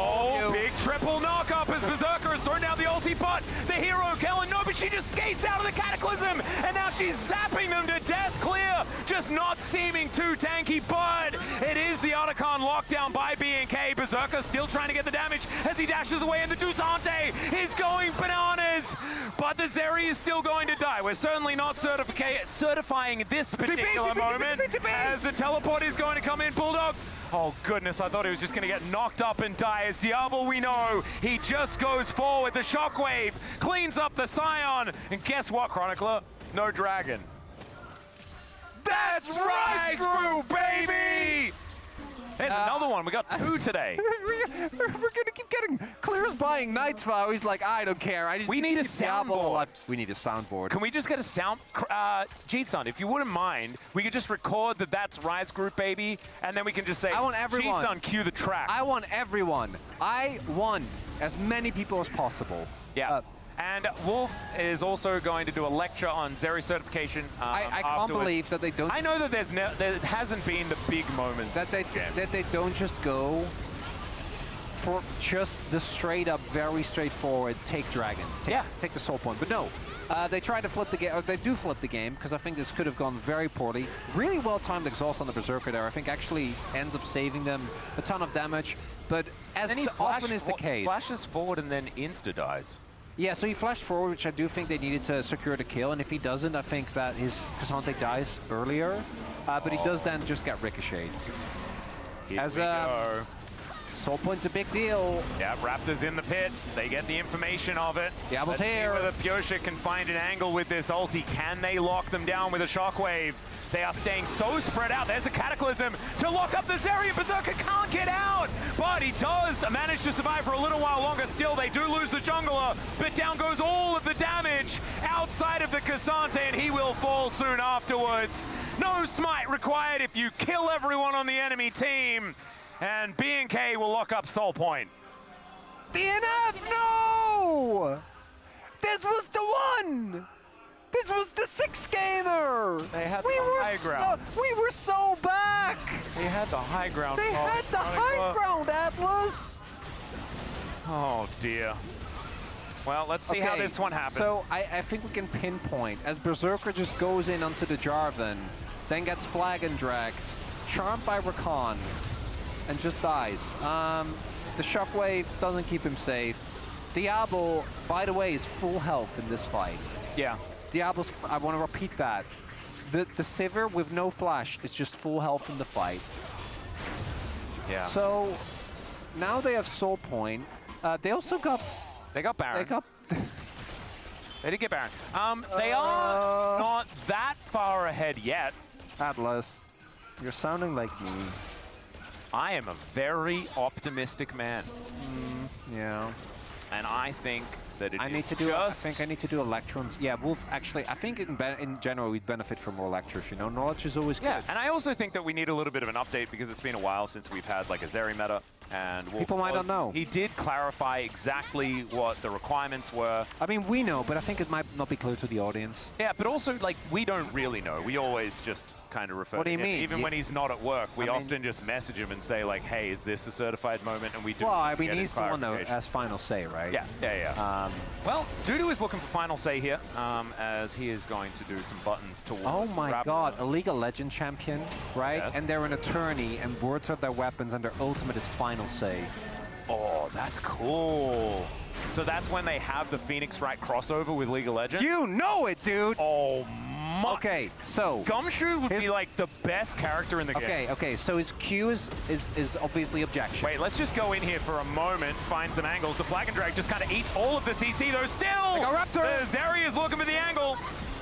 you. Big triple knock-up as Berserker has thrown down the ulti, but the hero, Kellen, no, but she just skates out of the Cataclysm, and now she's zapping them to death clear, just not seeming too tanky, but it is the Otacon lockdown by BNK. Berserker still trying to get the damage as he dashes away, and the Dusante is going bananas, but the Zeri is still going to die. We're certainly not certifying this particular moment as the teleport is going to come in. Bulldog. Oh goodness, I thought he was just going to get knocked up and die. As Diablo, we know, he just goes forward. The shockwave cleans up the Scion. And guess what, Chronicler? No dragon. That's right, Drew, baby! There's another one. We got 2 today. We're gonna keep getting Clear's buying Knights vow. He's like, I don't care. I just We need a soundboard. We need a soundboard. Can we just get a sound? G-Sun, if you wouldn't mind, we could just record that that's Rise Group, baby, and then we can just say, I want everyone. G-Sun, cue the track. I want everyone. I want as many people as possible. Yeah. And Wolf is also going to do a lecture on Zeri certification. I can't believe that they don't. I know that there hasn't been the big moments. That they don't just go for just the straight up, very straightforward take Dragon. Take the soul point. But no, they try to flip the game. Or they do flip the game because I think this could have gone very poorly. Really well timed exhaust on the Berserker there. I think actually ends up saving them a ton of damage. But as often is the case, flashes forward and then insta dies. Yeah, so he flashed forward, which I do think they needed to secure the kill, and if he doesn't, I think that his Cassante dies earlier, but he does then just get ricocheted. Here we go. Soul Point's a big deal. Yeah, Raptors in the pit. They get the information of it. Diablo's here. Let's see whether Pioshik can find an angle with this ulti. Can they lock them down with a shockwave? They are staying so spread out. There's a Cataclysm to lock up the Zeri. Berserker can't get out, but he does manage to survive for a little while longer. Still, they do lose the jungler, but down goes all of the damage outside of the Cassante, and he will fall soon afterwards. No smite required if you kill everyone on the enemy team, and BNK will lock up Soul Point. DNF, no! This was the one! This was the 6 gamer! They had the high ground. We were so back! They had the high ground. They had the high ground, Atlas! Oh dear. Well, let's see how this one happens. So I think we can pinpoint as Berserker just goes in onto the Jarvan, then gets flag and dragged, charmed by Rakan, and just dies. The shockwave doesn't keep him safe. Diablo, by the way, is full health in this fight. Yeah. Diablo's, I want to repeat that. The Sivir with no flash is just full health in the fight. Yeah. So now they have Soul Point. They also got... They got Baron. They got... They did get Baron. They are not that far ahead yet. Atlas, you're sounding like me. I am a very optimistic man. Yeah. And I think that it I need to do electrons. Yeah, Wolf, actually, I think in general we'd benefit from more lectures, you know? Knowledge is always good. Yeah, and I also think that we need a little bit of an update because it's been a while since we've had like a Zeri meta. And Wolf people might not know. He did clarify exactly what the requirements were. I mean, we know, but I think it might not be clear to the audience. Yeah, but also, like, we don't really know. We always just kind of refer what to do you him. mean? Even when he's not at work, we often just message him and say, like, hey, is this a certified moment? And we do. Well, I mean, he's the one that has final say, right? Yeah. Well, Dudu is looking for final say here, as he is going to do some buttons towards Oh my Raptor. god, a League of Legends champion, right? Yes. And they're an attorney, and words are their weapons, and their ultimate is final say. Oh, that's cool. So that's when they have the Phoenix Wright crossover with League of Legends? You know it, dude! Oh my. Okay, so... Gumshoe would be like the best character in the game. Okay, so his Q is obviously objection. Wait, let's just go in here for a moment, find some angles. The Flag and Drag just kind of eats all of the CC though. Still, the Zeri is looking for the angle.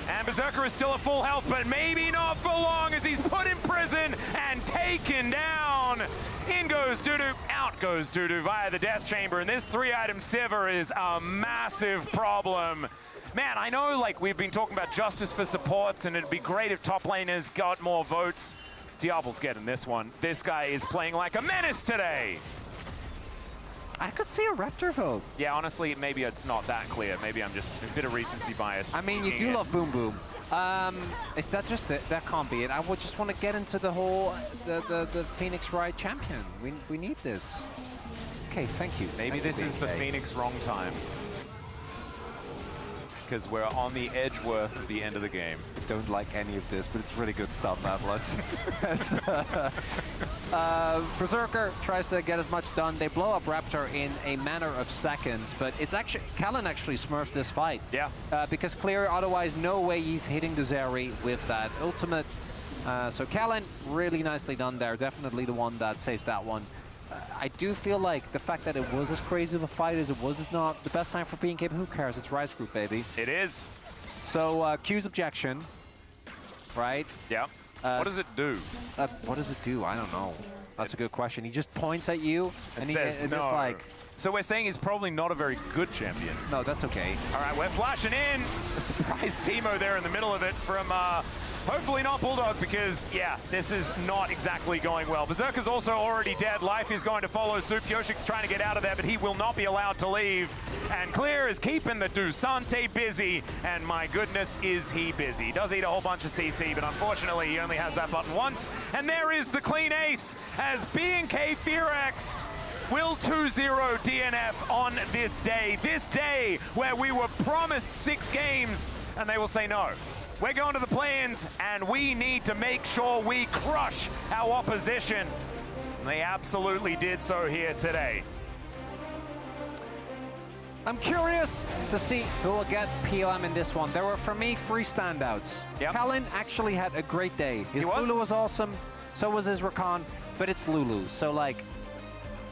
And Berserker is still at full health, but maybe not for long as he's put in prison and taken down. In goes Dudu, out goes Dudu via the Death Chamber, and this 3-item Sivir is a massive problem. Man, I know like we've been talking about justice for supports, and it'd be great if top laners got more votes. Diablo's getting this one. This guy is playing like a menace today. I could see a Raptor vote. Yeah, honestly, maybe it's not that clear. Maybe I'm just a bit of recency bias. I mean, you do love Boom Boom. Is that just it? That can't be it. I would just want to get into the whole, the Phoenix Wright champion. We need this. Okay, thank you. Maybe Thank this you, is the BK. Phoenix wrong time. Because we're on the Edgeworth of the end of the game. Don't like any of this, but it's really good stuff, Atlas. Berserker tries to get as much done. They blow up Raptor in a matter of seconds, but it's actually Callan actually smurfed this fight. Yeah. Because Clear, otherwise no way he's hitting the Zeri with that ultimate. So Callan, really nicely done there. Definitely the one that saves that one. I do feel like the fact that it was as crazy of a fight as it was is not the best time for BNK, but who cares? It's Rise Group, baby. It is. So Q's objection, right? Yeah. What does it do? What does it do? I don't know. That's a good question. He just points at you and he says and no. just like... So we're saying he's probably not a very good champion. No, that's okay. All right, we're flashing in. A surprise Teemo there in the middle of it from hopefully not Bulldog, because, yeah, this is not exactly going well. Berserker's also already dead. Life is going to follow suit. Yoshik's trying to get out of there, but he will not be allowed to leave. And Clear is keeping the Dusante busy, and my goodness, is he busy. He does eat a whole bunch of CC, but unfortunately, he only has that button once. And there is the clean ace, as BNK Fearex will 2-0 DNF on this day where we were promised 6 games, and they will say no. We're going to the play-ins, and we need to make sure we crush our opposition. And they absolutely did so here today. I'm curious to see who will get PLM in this one. There were, for me, 3 standouts. Yep. Callan actually had a great day. His Lulu was awesome, so was his Rakan, but it's Lulu. So, like,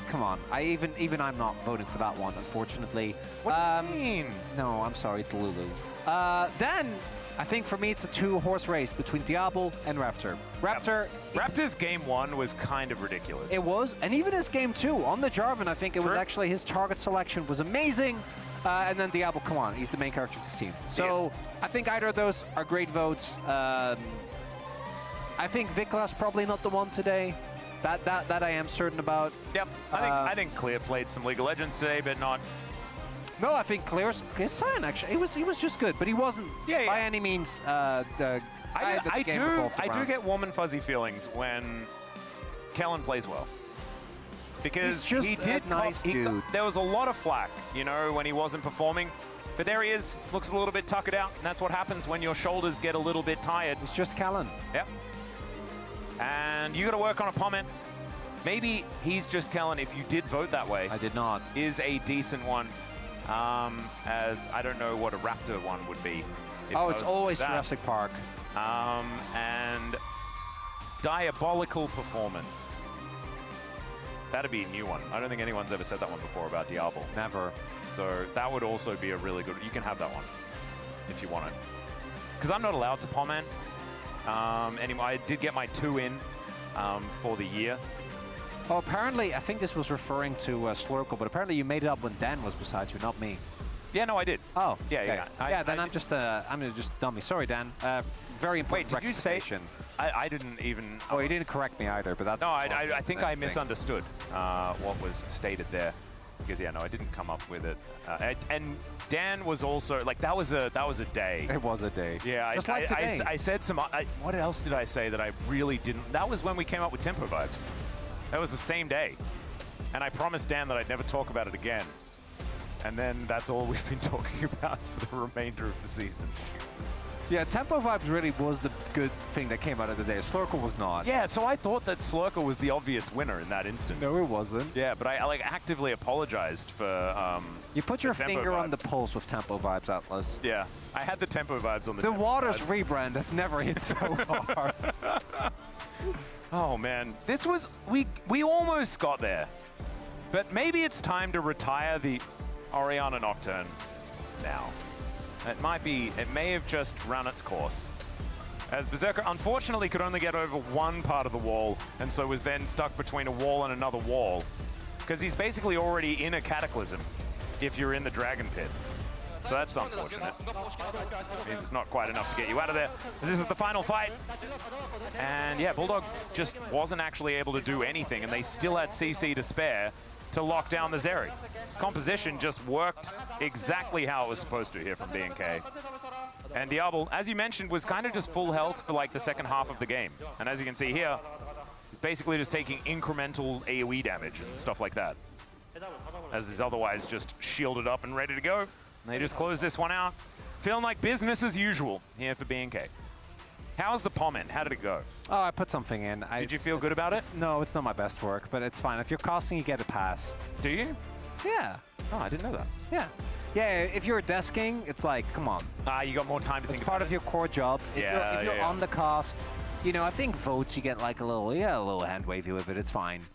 come on. Even I'm not voting for that one, unfortunately. What do you mean? No, I'm sorry, it's Lulu. Then, I think for me, it's a 2-horse race between Diablo and Raptor. Raptor... Raptor's game 1 was kind of ridiculous. It was, and even his game 2 on the Jarvan, I think it was True. actually his target selection was amazing. And then Diablo, come on, he's the main character of this team. So I think either of those are great votes. I think Viklas probably not the one today. That I am certain about. Yep, I think Clear played some League of Legends today, but not. No, I think Clear's fine actually. He was just good, but he wasn't by any means the guy that the game revolved around. I do get warm and fuzzy feelings when Kellen plays well. Because He's just he did a nice dude. There was a lot of flack, you know, when he wasn't performing. But there he is, looks a little bit tuckered out, and that's what happens when your shoulders get a little bit tired. It's just Callan. Yep. And you got to work on a comment. Maybe he's just Kellen, if you did vote that way. I did not. Is a decent one, as I don't know what a Raptor one would be. Oh, it's always Jurassic Park. And diabolical performance. That'd be a new one. I don't think anyone's ever said that one before about Diablo. Never. So that would also be a really good, you can have that one if you want it. Because I'm not allowed to comment anymore. I did get my 2 in for the year. Oh, apparently, I think this was referring to Slurkle, but apparently you made it up when Dan was beside you, not me. Yeah, no, I did. Oh, yeah, okay. yeah. Then I'm just a dummy. Sorry, Dan. Very important. Wait, did you say? I didn't even. Oh, you didn't correct me either, but that's. No, I think I misunderstood what was stated there, because yeah, no, I didn't come up with it. And Dan was also like that was a day. It was a day. Yeah, just like today. I said some. What else did I say that I really didn't? That was when we came up with Tempo Vibes. That was the same day, and I promised Dan that I'd never talk about it again. And then that's all we've been talking about for the remainder of the season. Yeah, Tempo Vibes really was the good thing that came out of the day. Slurkle was not. Yeah, so I thought that Slurkle was the obvious winner in that instance. No, it wasn't. Yeah, but I like actively apologized for You put your the Tempo finger on the Vibes. pulse with Tempo Vibes, Atlas. Yeah, I had the Tempo Vibes on the The Tempo Waters Vibes. rebrand has never hit so hard. Oh man, this was, we almost got there. But maybe it's time to retire the Orianna Nocturne now. It may have just run its course. As Berserker unfortunately could only get over one part of the wall, and so was then stuck between a wall and another wall. Because he's basically already in a Cataclysm if you're in the Dragon Pit. So that's unfortunate. Means it's not quite enough to get you out of there. This is the final fight. And yeah, Bulldog just wasn't actually able to do anything, and they still had CC to spare to lock down the Zeri. His composition just worked exactly how it was supposed to here from BNK. And Diablo, as you mentioned, was kind of just full health for like the second half of the game. And as you can see here, he's basically just taking incremental AoE damage and stuff like that. As he's otherwise just shielded up and ready to go. And they just close this one out. Feeling like business as usual here for BNK. How's the POM in? How did it go? Oh, I put something in. Did you feel good about it? No, it's not my best work, but it's fine. If you're costing, you get a pass. Do you? Yeah. Oh, I didn't know that. Yeah. Yeah, if you're desking, it's like, come on. You got more time to think It's about part of your core job. If you're yeah. on the cost, you know, I think votes, you get like a little hand wavy with it. It's fine.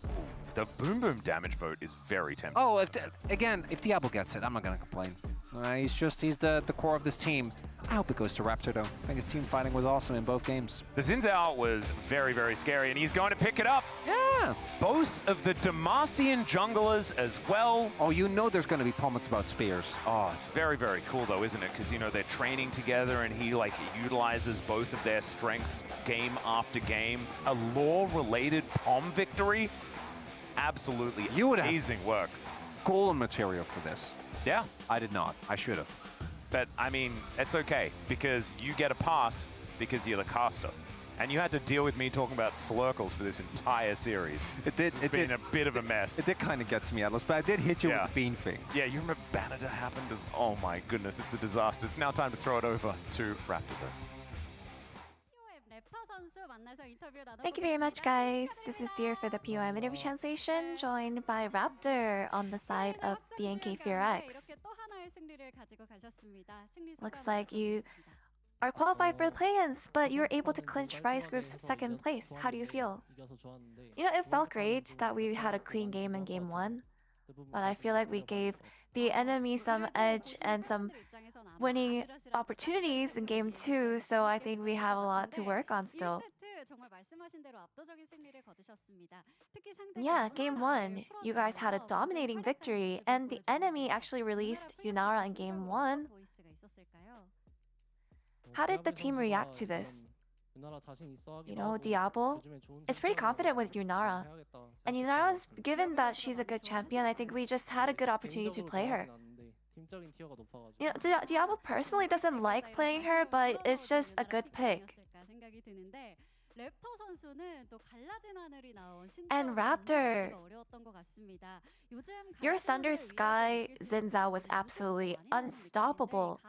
The Boom Boom damage vote is very tempting. Oh, if Diablo gets it, I'm not going to complain. He's the core of this team. I hope it goes to Raptor, though. I think his team fighting was awesome in both games. The Xin Zhao was very, very scary, and he's going to pick it up. Yeah. Both of the Demacian junglers as well. Oh, you know there's going to be comments about spears. Oh, it's very, very cool, though, isn't it? Because, you know, they're training together, and he, like, utilizes both of their strengths game after game. A lore-related POM victory? Absolutely You would have amazing work. Golem material for this. Yeah. I did not. I should have. But, I mean, it's okay, because you get a pass because you're the caster. And you had to deal with me talking about Slurkles for this entire series. It's been a bit of a mess. It did kind of get to me, Atlas, but I did hit you with the bean thing. Yeah, you remember Banada happened as... Oh my goodness, it's a disaster. It's now time to throw it over to Raptor, though. Thank you very much, guys. This is Dear for the POM interview translation, joined by Raptor on the side of BNK FearX. Looks like you are qualified for the play-ins, but you were able to clinch Rise Group's second place. How do you feel? You know, it felt great that we had a clean game in Game 1, but I feel like we gave the enemy some edge and some winning opportunities in Game 2, so I think we have a lot to work on still. Yeah, Game 1, you guys had a dominating victory, and the enemy actually released Yunara in Game 1. How did the team react to this? You know, Diablo is pretty confident with Yunara. And Yunara's, given that she's a good champion, I think we just had a good opportunity to play her. You know, Diablo personally doesn't like playing her, but it's just a good pick. And Raptor, your Thunder Sky Xin Zhao was absolutely unstoppable.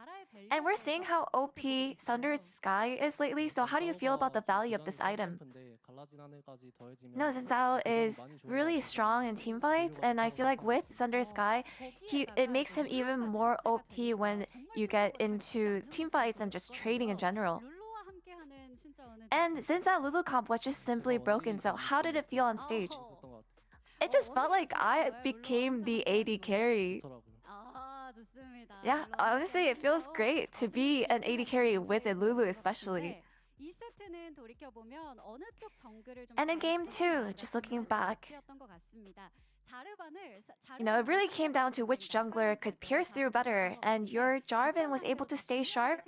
And we're seeing how OP Thunder Sky is lately, so how do you feel about the value of this item? No, Xin Zhao is really strong in team fights, and I feel like with Thunder Sky, it makes him even more OP when you get into team fights and just trading in general. And since that Lulu comp was just simply broken, so how did it feel on stage? It just felt like I became the AD carry. Yeah, honestly, it feels great to be an AD carry with a Lulu especially. And in Game 2, just looking back, you know, it really came down to which jungler could pierce through better, and your Jarvan was able to stay sharp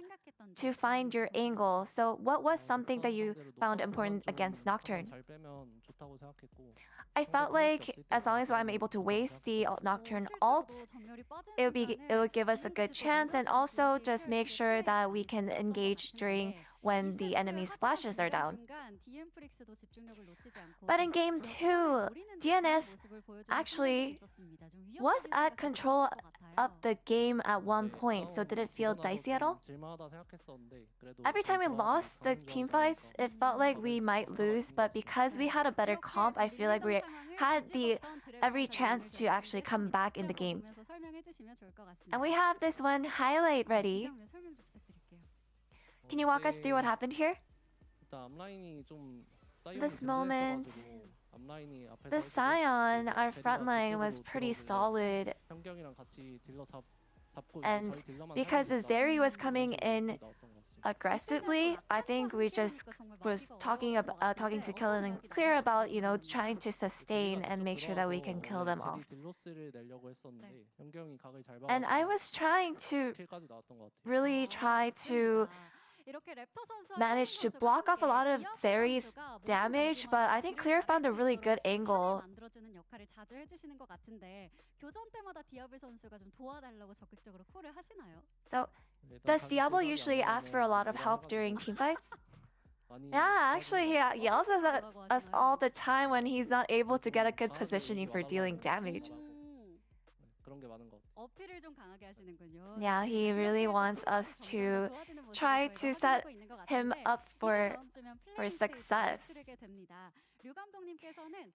to find your angle. So what was something that you found important against Nocturne? I felt like as long as I'm able to waste the Nocturne ult, it would give us a good chance, and also just make sure that we can engage during when the enemy splashes are down. But in game 2, DNF actually was at control of the game at one point, so did it feel dicey at all? Every time we lost the team fights, it felt like we might lose, but because we had a better comp, I feel like we had every chance to actually come back in the game. And we have this one highlight ready. Can you walk us through what happened here? This moment, the Scion, our front line, was pretty solid. And because Zeri was coming in aggressively, I think we just was talking to Killen and Clear about, trying to sustain and make sure that we can kill them off. And I was trying to really manage to block off a lot of Zeri's damage, but I think Clear found a really good angle. So, does Diablo usually ask for a lot of help during teamfights? Yeah, actually he yells at us all the time when he's not able to get a good positioning for dealing damage. Yeah, he really wants us to try to set him up for success.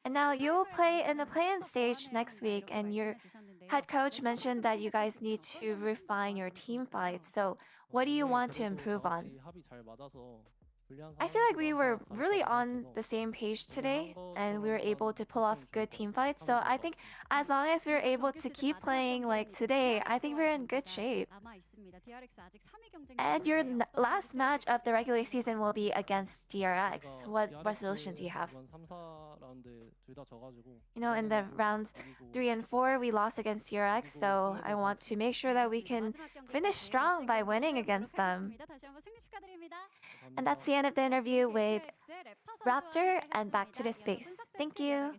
And now you'll play in the play-in stage next week, and your head coach mentioned that you guys need to refine your team fights. So what do you want to improve on? I feel like we were really on the same page today, and we were able to pull off good team fights. So I think as long as we're able to keep playing like today, I think we're in good shape. And your last match of the regular season will be against DRX. What resolution do you have? In the rounds 3 and 4, we lost against DRX, so I want to make sure that we can finish strong by winning against them. And that's the end of the interview with Raptor, and back to the space. Thank you.